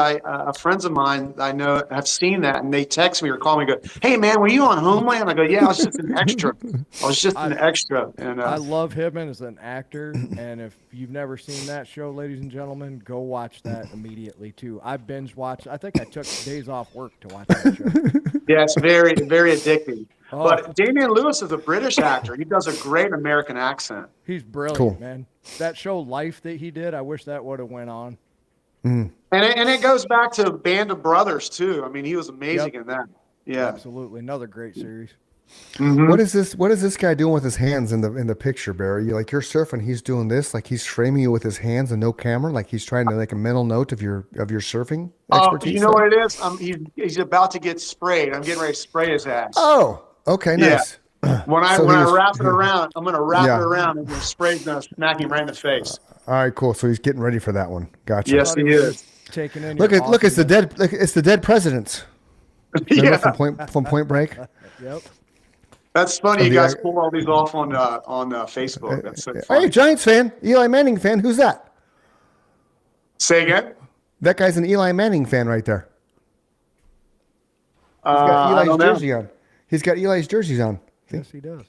friends of mine I know have seen that, and they text me or call me and go, "Hey man, were you on Homeland?" I go, "Yeah, I was just an extra. And I love him as an actor, and if you've never seen that show, ladies and gentlemen, go watch that immediately too. I binge watched. I think I took days off work to watch that show. yeah, it's very, very addicting. Oh. But Damian Lewis is a British actor. He does a great American accent. He's brilliant, Cool. man. That show Life that he did, I wish that would have went on. And it goes back to Band of Brothers too. I mean, he was amazing Yep. in that. Yeah. Absolutely, another great series. Mhm. What is this? What is this guy doing with his hands in the picture, Barry? You're surfing. He's doing this, like he's framing you with his hands and no camera, like he's trying to make a mental note of your surfing expertise. You know what it is? He's about to get sprayed. I'm getting ready to spray his ass. Oh, okay, Yeah. nice. When I So he was- wrap it around, I'm gonna wrap Yeah. it around, and the spray's gonna smack him right in the face. All right, cool. So he's getting ready for that one. Gotcha. Yes, he is. Taking in Look your at it's the awesomeness. it's the dead presidents. Remember Yeah, from Point Break? Yep. that's funny. You the- guys pull all these off on Facebook. That's so Hey, funny. Giants fan, Eli Manning fan. Who's that? Say again. That guy's an Eli Manning fan right there. He's got I Eli's don't know. jersey on. He's got Eli's jerseys on. See? Yes, he does.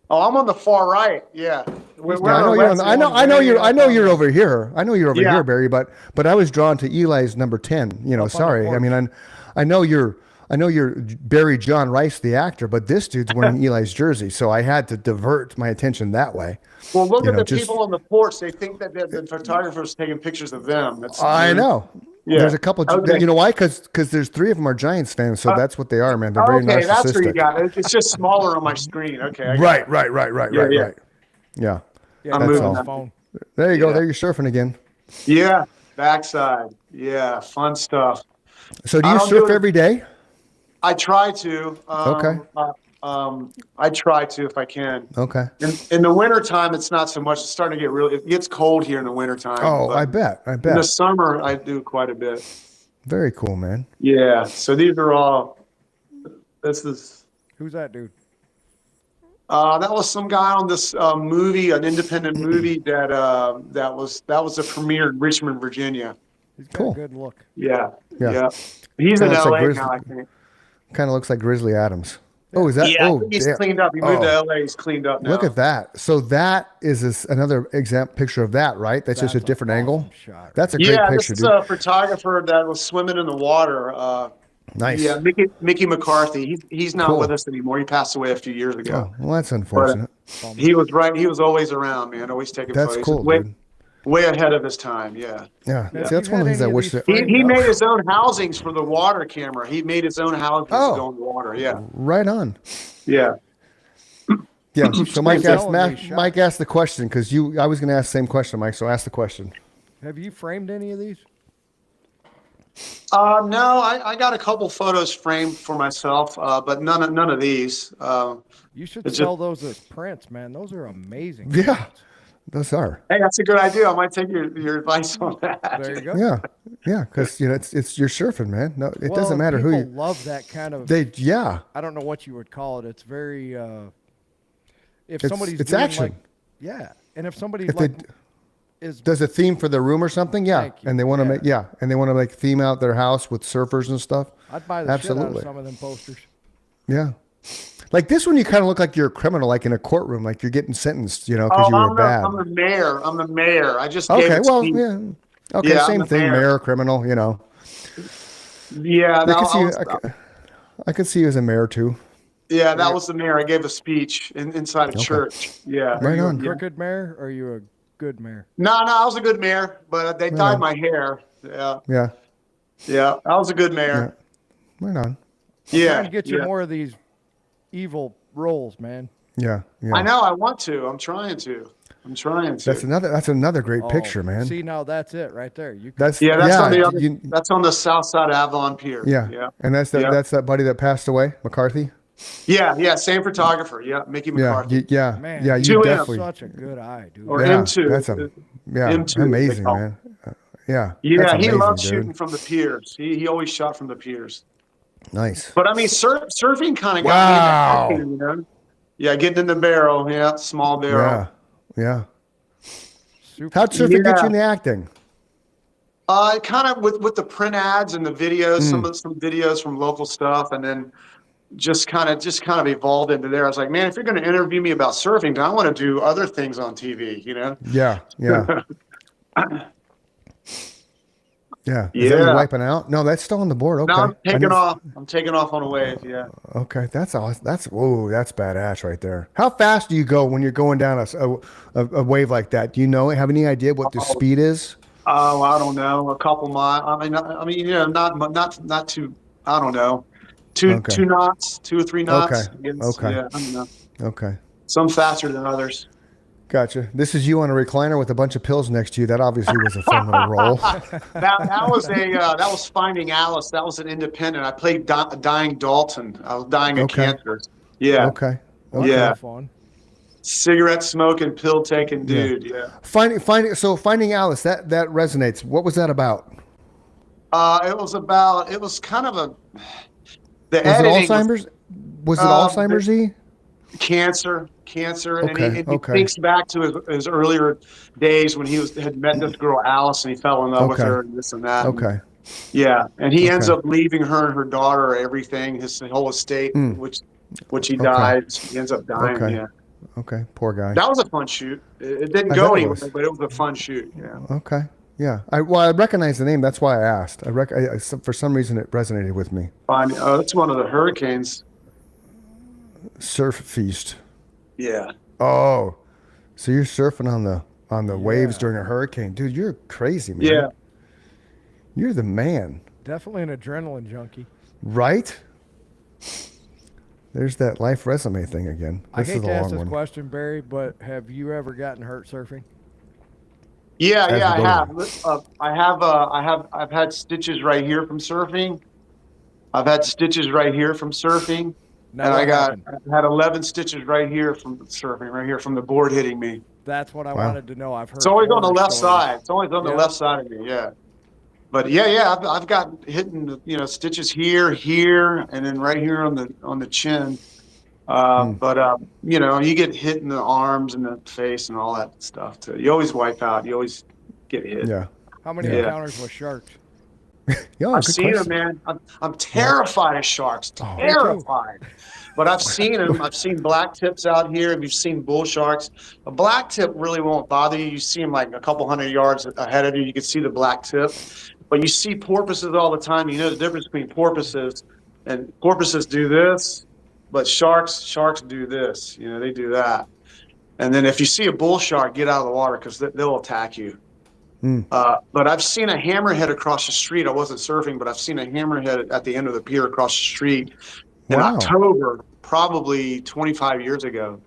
Oh, I'm on the far right. Yeah. We're Yeah, I know on the you're. west I know. one. I know you're. I know you're over here. I know you're over Yeah. here, Barry. But I was drawn to Eli's number 10. You know, Up on the sorry. I mean, I know you're. I know you're Barry John Rice, the actor, but this dude's wearing Eli's jersey, so I had to divert my attention that way. Well, look You at know, the just- people on the porch. They think that the photographer's taking pictures of them. That's I know. Yeah. There's a couple. Okay. You know why? Because there's 3 of them are Giants fans, so that's what they are, man. They're very Okay, that's where you narcissistic. got it. It's just smaller on my screen. Okay. I got Right, it. right. Yeah, yeah. Yeah. Yeah, I'm that's moving on that. his phone. There you go. Yeah. There you're surfing again. Yeah. Backside. Yeah. Fun stuff. So do I you don't surf do it- every day? I try to. Okay. I try to if I can. Okay. In the wintertime, it's not so much. It's starting to get really. It gets cold here in the wintertime. Oh, but I bet. In the summer, I do quite a bit. Very cool, man. Yeah. So these are all. This is. Who's that dude? That was some guy on this movie, an independent movie that was a premiere in Richmond, Virginia. He's got Cool. a good look. Yeah. Yeah. Yeah. He's in Kinda looks like LA Grizzly. now, I think. Kind of looks like Grizzly Adams. Oh, is that? Yeah, I Oh, think he's damn. cleaned up. He moved Oh. to LA. He's cleaned up now. Look at that. So that is another picture of that, right? That's just a That's an different awesome angle. shot. That's a great Yeah, picture, this is dude. a photographer that was swimming in the water. Nice. Yeah, Mickey McCarthy. He's not Cool. with us anymore. He passed away a few years ago. Oh, well, that's unfortunate. He was right. He was always around, man. Always taking That's photos. cool, way, dude. way ahead of his time. Yeah. Yeah. Now, See, that's you one of the had things I any of wish these that. He made his own housings for the water camera. He made his own housings Oh. to go in the water. Yeah. Right on. Yeah. Yeah. So Mike Tell asked, him these shots. Mike asked the question because I was going to ask the same question, Mike. So ask the question. Have you framed any of these? No, I got a couple photos framed for myself, but none of these. You should It's sell those as prints, man. Those are amazing. Yeah. prints. Those are. Hey, that's a good idea. I might take your advice on that. There you go. Yeah. Yeah. Because it's you're surfing, man. No, it Well, doesn't matter who people you. love that kind of. Yeah. I don't know what you would call it. It's very. If It's- somebody's it's doing action. like, yeah, and if somebody If like they is does a theme for their room or something, yeah, Thank you. and they want to Yeah. make theme out their house with surfers and stuff. I'd buy the shit out Absolutely. of some of them posters. Yeah, like this one, you kind of look like you're a criminal, like in a courtroom, like you're getting sentenced, because you were bad. I'm the mayor. I'm the mayor. I just Okay, gave a well, speech. yeah, okay, Yeah, I'm same the thing, mayor. mayor, criminal, Yeah, I that could see, was, I could see you as a mayor too. that was the mayor. I gave a speech inside a church. Yeah. Right on. Crooked mayor, or are you a good mayor? No, I was a good mayor, but they dyed my hair. Yeah, Yeah, yeah, I was a good mayor. right on. Yeah, Trying to get you yeah. more of these evil roles, man. Yeah, yeah. I know. I want to. I'm trying to. That's another great Oh, picture, man. See, now that's it right there. You can, That's That's on the other. you- That's on the south side of Avalon Pier. yeah, yeah, and that's Yeah. that buddy that passed away, McCarthy. yeah. Same photographer. Yeah, Mickey Yeah, McCarthy. yeah, man, yeah. Two You M's. definitely. such a good eye, dude. Or Yeah, M2. that's yeah, M2, they amazing, call it. man. Yeah, Yeah, that's he amazing, loves dude. shooting from the piers. He always shot from the piers. Nice. But I mean, surfing kind of got Wow. me into acting, Yeah, getting in the barrel. Yeah, small barrel. Yeah, yeah. Super. How'd surfing get Yeah. you in the acting? Kind of with the print ads and the videos, some videos from local stuff, and then just kind of evolved into there. I was like, man, if you're going to interview me about surfing, then I want to do other things on TV. Yeah, yeah, yeah. Is that you Yeah. wiping out? No, that's still on the board. Okay. Now I'm I taking didn't- off. I'm taking off on a wave. Yeah. Okay, that's awesome. That's badass right there. How fast do you go when you're going down a wave like that? Do you have any idea what the speed is? Oh, I don't know, a couple miles. I mean, not too. I don't know. two knots, 2 or 3 knots. Okay. Okay. Yeah, I don't know. Okay. Some faster than others. Gotcha. This is you on a recliner with a bunch of pills next to you. That obviously was a fun little role. That was Finding Alice. That was an independent. I played Dying Dalton. I was dying of cancer. Yeah. Okay. Yeah. Fun. Cigarette smoking, pill taking dude. Yeah. Finding Alice. That resonates. What was that about? It was kind of the Was it editing Alzheimer's? Was it Alzheimer's-y? Cancer, Okay, and he thinks back to his earlier days when he had met this girl Alice and he fell in love with her and this and that. Okay. Yeah, and he ends up leaving her and her daughter everything, his whole estate, which he dies. He ends up dying. Okay. Yeah. Okay. Poor guy. That was a fun shoot. It didn't I go bet it anywhere, was. but it was a fun shoot. Yeah. Okay. Yeah. I recognize the name. That's why I asked. For some reason it resonated with me. Fine. That's one of the hurricanes. Surf Feast. Yeah. Oh, so you're surfing on the waves during a hurricane, dude? You're crazy, man. Yeah. You're the man, Definitely an adrenaline junkie. right? There's that life resume thing again. I This hate is a to ask long this one. question, Barry, but have you ever gotten hurt surfing? Yeah, As I a have. I've had stitches right here from surfing. I've had stitches right here from surfing. Now And what I happened? had 11 stitches right here from surfing, right here from the board hitting me. That's what I Wow. wanted to know. I've heard. It's always on the horror left stories. side. It's always on the Yeah. left side of me. Yeah. But yeah, I've got hitting, stitches here, and then right here on the chin. But you get hit in the arms and the face and all that stuff too. You always wipe out. You always get hit. Yeah. How many Yeah. encounters with sharks? Yeah. I've good seen question. them, man. I'm terrified of sharks. Oh. Terrified. But I've seen them. I've seen black tips out here. If you've seen bull sharks, a black tip really won't bother you. You see them like a couple hundred yards ahead of you. You can see the black tip. But you see porpoises all the time. You know the difference between porpoises, and porpoises do this, but sharks do this. They do that. And then if you see a bull shark, get out of the water because they'll attack you. But I've seen a hammerhead across the street. I wasn't surfing, but I've seen a hammerhead at the end of the pier across the street in Wow. October, probably 25 years ago.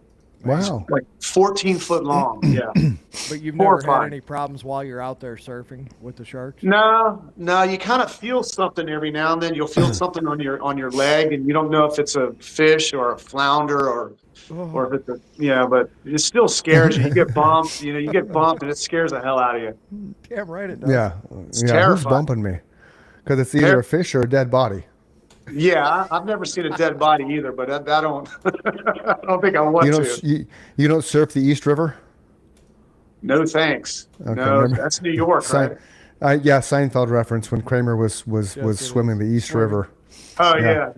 Wow. Like 14 foot long. Yeah. But you've never had Horrifying. any problems while you're out there surfing with the sharks? No, you kind of feel something every now and then. You'll feel something on your leg, and you don't know if it's a fish or a flounder or if it's but it still scares you. You get bumped, you get bumped, and it scares the hell out of you. Damn right it does. Yeah. Yeah. Who's terrifying. bumping me? Because it's either a fish or a dead body. Yeah, I've never seen a dead body either, but I don't, I don't think I want You to. don't you don't surf the East River? No thanks. Okay, No, remember- that's New York, right? Yeah, Seinfeld reference when Kramer was it swimming the East swimming. River. Oh Yeah.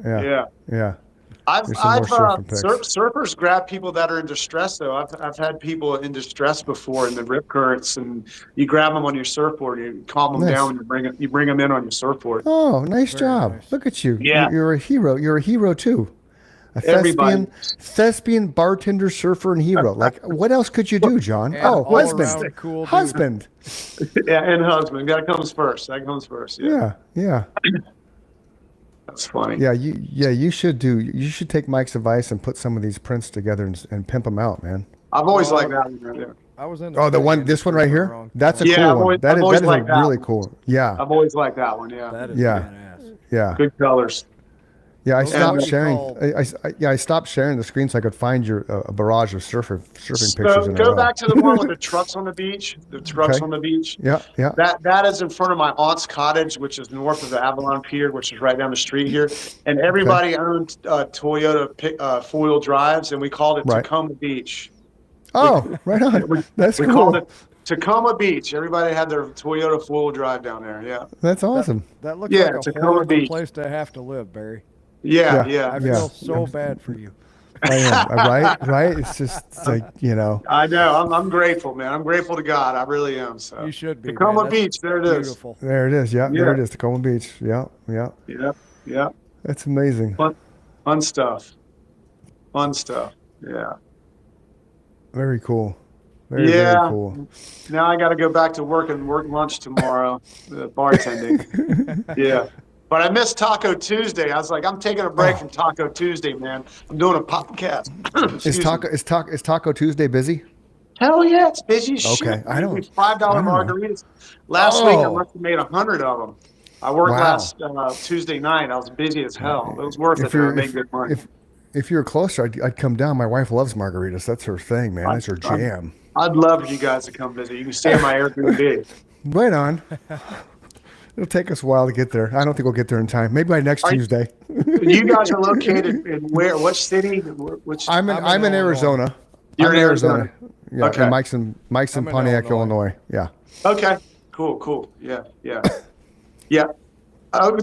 yeah. Yeah. I've There's some more surfing pics. surfers grab people that are in distress though. I've had people in distress before in the rip currents, and you grab them on your surfboard, you calm them Nice. down, and you bring them in on your surfboard. Oh, nice Very job. nice. Look at you. Yeah. You're a hero. You're a hero too. A Everybody. thespian, bartender, surfer, and hero. Like, what else could you do, John? And Oh, all husband. around cool dude. Husband. Yeah, and husband. That comes first. Yeah. Yeah. That's funny. Yeah, you should take Mike's advice and put some of these prints together and pimp them out, man. I've always liked that one. Yeah. I was in. Oh, this one right here? Wrong. That's a Yeah, cool I've one. always- That I've is always a liked that really one. cool. Yeah. I've always liked that one. Yeah. That is Yeah. badass. Yeah. Good colors. Yeah, I Those are stopped what you sharing. call- I stopped sharing the screen so I could find your a barrage of surfing pictures So in a go row. back to the one with the trucks on the beach. The trucks Okay. on the beach. Yeah. That is in front of my aunt's cottage, which is north of the Avalon Pier, which is right down the street here. And everybody owned Toyota four-wheel drives, and we called it Right. Tacoma Beach. Oh, right on. That's We cool. called it Tacoma Beach. Everybody had their Toyota four-wheel drive down there. Yeah, That's awesome. That looks Yeah, like a Tacoma horrible Beach. place to have to live, Barry. yeah. Yeah. I Yeah. feel so bad for you. I am. Right. It's just it's like I know. I'm grateful, man. I'm grateful to God. I really am. So You should be. Tacoma man. That's Beach. There it is. Beautiful. There it is. Yeah. There Yeah. it is. Tacoma Beach. Yeah. Yeah. That's amazing. Fun stuff. Yeah. Very cool. Very Yeah. cool. Now I got to go back to work and work lunch tomorrow, bartending. Yeah. But I missed Taco Tuesday. I was like, I'm taking a break from Taco Tuesday, man. I'm doing a podcast. Is Taco Tuesday busy? Hell yeah, it's busy as Okay, shit. I don't- We do $5 I don't know. margaritas. Last week I Oh. must have made 100 of them. I worked Wow. last Tuesday night. I was busy as hell. It was worth it. I made good money. If you were closer, I'd come down. My wife loves margaritas. That's her thing, man. That's her jam. I'd love for you guys to come visit. You can stay in my Airbnb. Right on. It'll take us a while to get there. I don't think we'll get there in time. Maybe by next Tuesday. You guys are located in where? What city? Which? I'm in Arizona. You're I'm in Arizona. Yeah, Okay. and Mike's in I'm in Pontiac, Illinois. Illinois. Yeah. Okay. Cool. Yeah. Yeah.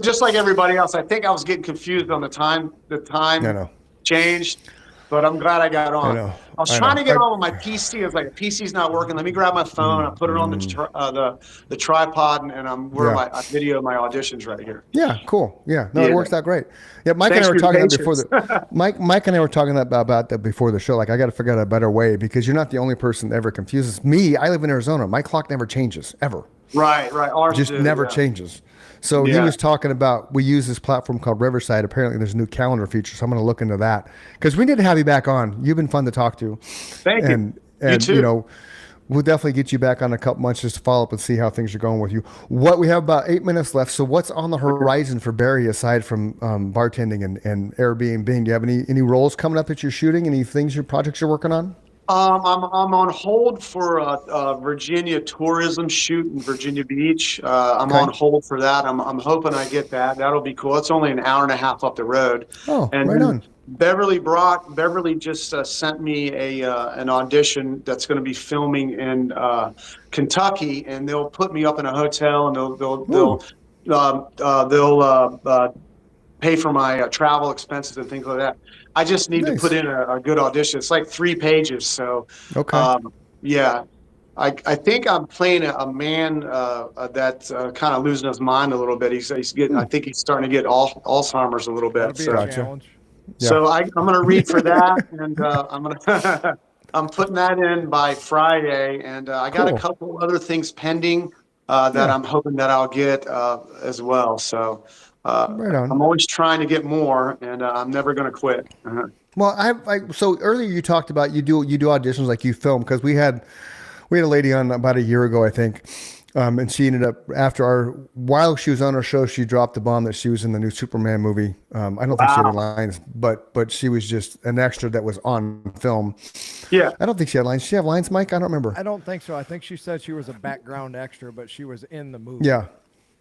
Just like everybody else, I think I was getting confused on the time. The time I know. changed, but I'm glad I got on. I know. I was trying to get on with my PC. I was like, the PC's not working. Let me grab my phone. I put it on the tripod, and I'm where I video my auditions right here. Yeah, cool. Yeah, no, it Yeah. works out great. Yeah, Mike Thanks and I were for your talking that before patience. Mike and I were talking about that before the show. Like, I got to figure out a better way because you're not the only person that ever confuses me. I live in Arizona. My clock never changes ever. Right. Ours Just do, never yeah. changes. So he Yeah. was talking about, we use this platform called Riverside. Apparently there's a new calendar feature. So I'm going to look into that because we need to have you back on. You've been fun to talk to. Thank you. And too. you know, we'll definitely get you back on a couple months just to follow up and see how things are going with you. We have about 8 minutes left. So what's on the horizon for Barry aside from bartending and Airbnb? Do you have any roles coming up that you're shooting? Any projects you're working on? I'm on hold for a Virginia tourism shoot in Virginia Beach. I'm Okay. on hold for that. I'm hoping I get that. That'll be cool. It's only an hour and a half up the road. Oh, and right on. Beverly just sent me an audition that's going to be filming in Kentucky, and they'll put me up in a hotel, and they'll pay for my travel expenses and things like that. I just need to Nice. put in a good audition. It's like 3 pages. So, Okay. yeah, I think I'm playing a man that's kind of losing his mind a little bit. He's getting, I think he's starting to get Alzheimer's a little bit. That'd be So, a Gotcha. challenge. Yeah. so I'm going to read for that, and I'm putting that in by Friday, and I got Cool. a couple other things pending that Yeah. I'm hoping that I'll get as well. So. Right on. I'm always trying to get more, and I'm never going to quit. Well, so earlier you talked about you do auditions, like you film, because we had a lady on about a year ago, I think, and she ended up while she was on our show, she dropped the bomb that she was in the new Superman movie. I don't think she had any lines, but she was just an extra that was on film. Yeah. I don't think she had lines. Did she have lines, Mike? I don't remember. I don't think so. I think she said she was a background extra, but she was in the movie. Yeah,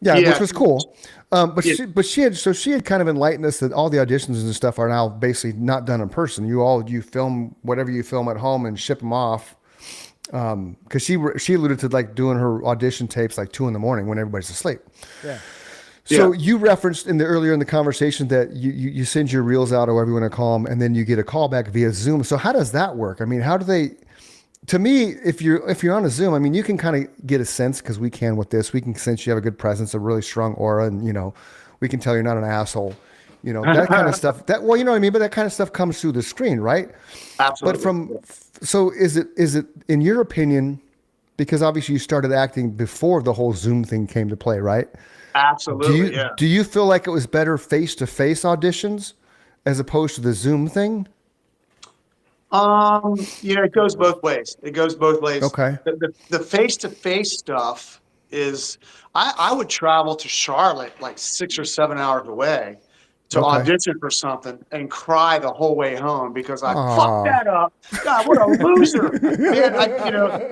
Yeah. which was cool. But Yeah. she had kind of enlightened us that all the auditions and stuff are now basically not done in person. You film whatever you film at home and ship them off. Because she alluded to like doing her audition tapes like 2 a.m. when everybody's asleep. Yeah. So Yeah. you referenced earlier in the conversation that you send your reels out or whatever you want to call them, and then you get a call back via Zoom. So how does that work? I mean, how do they? To me, if you're on a Zoom, I mean, you can kind of get a sense because we can with this. We can sense you have a good presence, a really strong aura, and we can tell you're not an asshole. That kind of stuff. You know what I mean. But that kind of stuff comes through the screen, right? Absolutely. So is it in your opinion? Because obviously you started acting before the whole Zoom thing came to play, right? Absolutely. Yeah. Do you feel like it was better face-to-face auditions as opposed to the Zoom thing? It goes both ways. Okay. The face-to-face stuff is, I would travel to Charlotte like 6 or 7 hours away to Okay. audition for something and cry the whole way home because I Aw. fucked that up. God, what a loser! Man,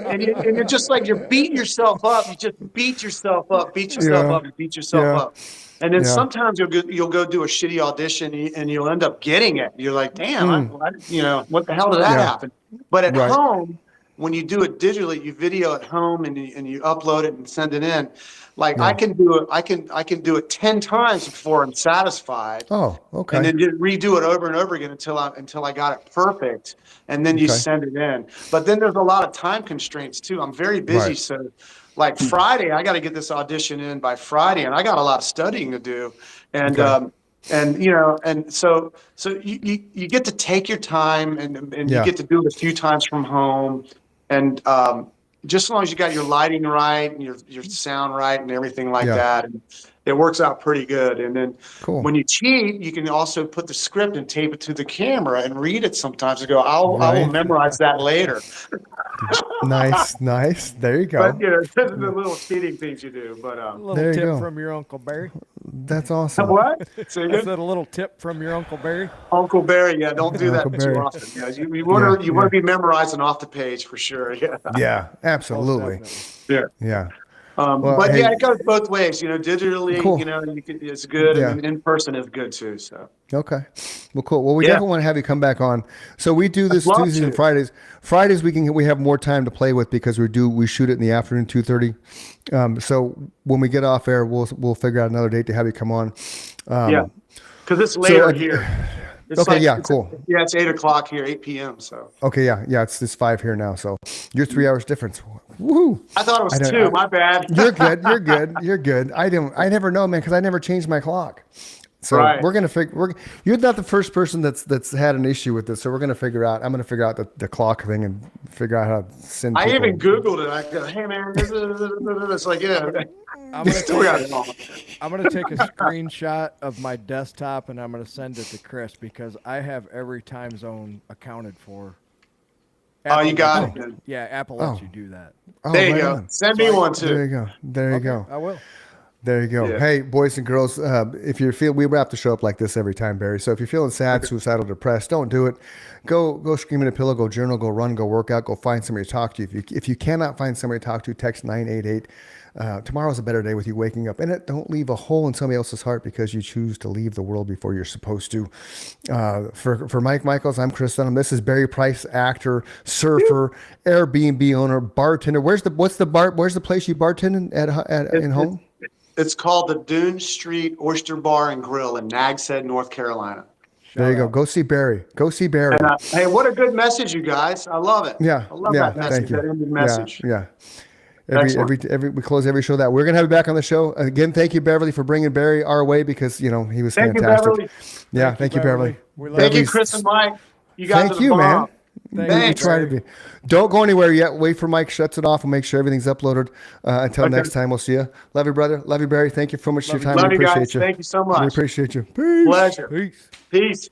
and you're just like you're beating yourself up. You just beat yourself up, and beat yourself Yeah. up. And then Yeah. sometimes you'll go do a shitty audition and you'll end up getting it. You're like, damn, what the hell did that Yeah. happen? But at Right. home, when you do it digitally, you video at home and you upload it and send it in. Like I can do it. I can do it 10 times before I'm satisfied. Oh, okay. And then redo it over and over again until I got it perfect, and then you Okay. send it in. But then there's a lot of time constraints too. I'm very busy, Right. so like Friday, I got to get this audition in by Friday, and I got a lot of studying to do. And Okay. and so you get to take your time, and Yeah. you get to do it a few times from home, and just as long as you got your lighting right and your sound right and everything like Yeah. that, and it works out pretty good. And then Cool. when you cheat, you can also put the script and tape it to the camera and read it sometimes and go, I will Right. memorize that later. Nice. There you go. But this is the little cheating things you do. But A little There you tip go. from your Uncle Barry. That's awesome. what? Say I again? said a little tip from your Uncle Barry. Uncle Barry, yeah, don't do Uncle that Barry. too often. Yeah, you want to Yeah, want to be memorizing off the page for sure. Yeah, Yeah, absolutely. Definitely. yeah. Yeah. Well, But hey- yeah, it goes both ways. Digitally, Cool. it's good, Yeah. and in person is good too. So Okay. Well, cool. Well, we Yeah. definitely want to have you come back on. So we do this love Tuesdays and to. Fridays. Fridays we have more time to play with because we shoot it in the afternoon, 2:30. So when we get off air, we'll figure out another date to have you come on. yeah, because it's later like- here. It's Okay, yeah, it's- cool. Yeah, it's 8 o'clock here, 8 p.m. So Okay. Yeah. It's 5 here now. So you're 3 hours difference. Woohoo. I thought it was I don't- 2. My bad. You're good. You're good. I never know, man, because I never changed my clock. So Right. we're gonna figure. You're not the first person that's had an issue with this. So we're gonna figure out. I'm gonna figure out the clock thing and figure out how to send. I people- even Googled it. I go, hey man, it's like I'm gonna still got it take, all. I'm gonna take a screenshot of my desktop and I'm gonna send it to Chris because I have every time zone accounted for. Oh, you got lets it. you- Yeah, Apple lets Oh. you do that. Oh, There you right go. on. Send me one There you too. go. There you go. I will. There you go. Yeah. Hey, boys and girls, if you feel we wrap the show up like this every time, Barry. So if you're feeling sad, suicidal, depressed, don't do it. Go scream in a pillow, go journal, go run, go work out, go find somebody to talk to. If you cannot find somebody to talk to, text 988. Tomorrow's a better day with you waking up in it. Don't leave a hole in somebody else's heart because you choose to leave the world before you're supposed to. For Mike Michaels, I'm Chris Dunham. This is Barry Price, actor, surfer, Airbnb owner, bartender. Where's the place you bartending at in home? It's called the Dune Street Oyster Bar and Grill in Nags Head, North Carolina. There you go. Go see Barry. And, hey, what a good message, you guys! I love it. Yeah, I love yeah. that message. Thank you. That ending message. Yeah. Excellent. We close every show that we're gonna have you back on the show again. Thank you, Beverly, for bringing Barry our way because he was Thank you, fantastic. Beverly. Yeah, thank you, Beverly. We love Thank you, Beverly's- Chris and Mike. You guys Thank are the you, man. bomb. Thank We Thanks. try to be. Don't go anywhere yet. Wait for Mike shuts it off and make sure everything's uploaded. Until Okay. next time, we'll see you. Love you, brother. Love you, Barry. Thank you so much for your time. Love we you appreciate guys. you. Thank you so We much. appreciate you. Peace. Pleasure. Peace. Peace.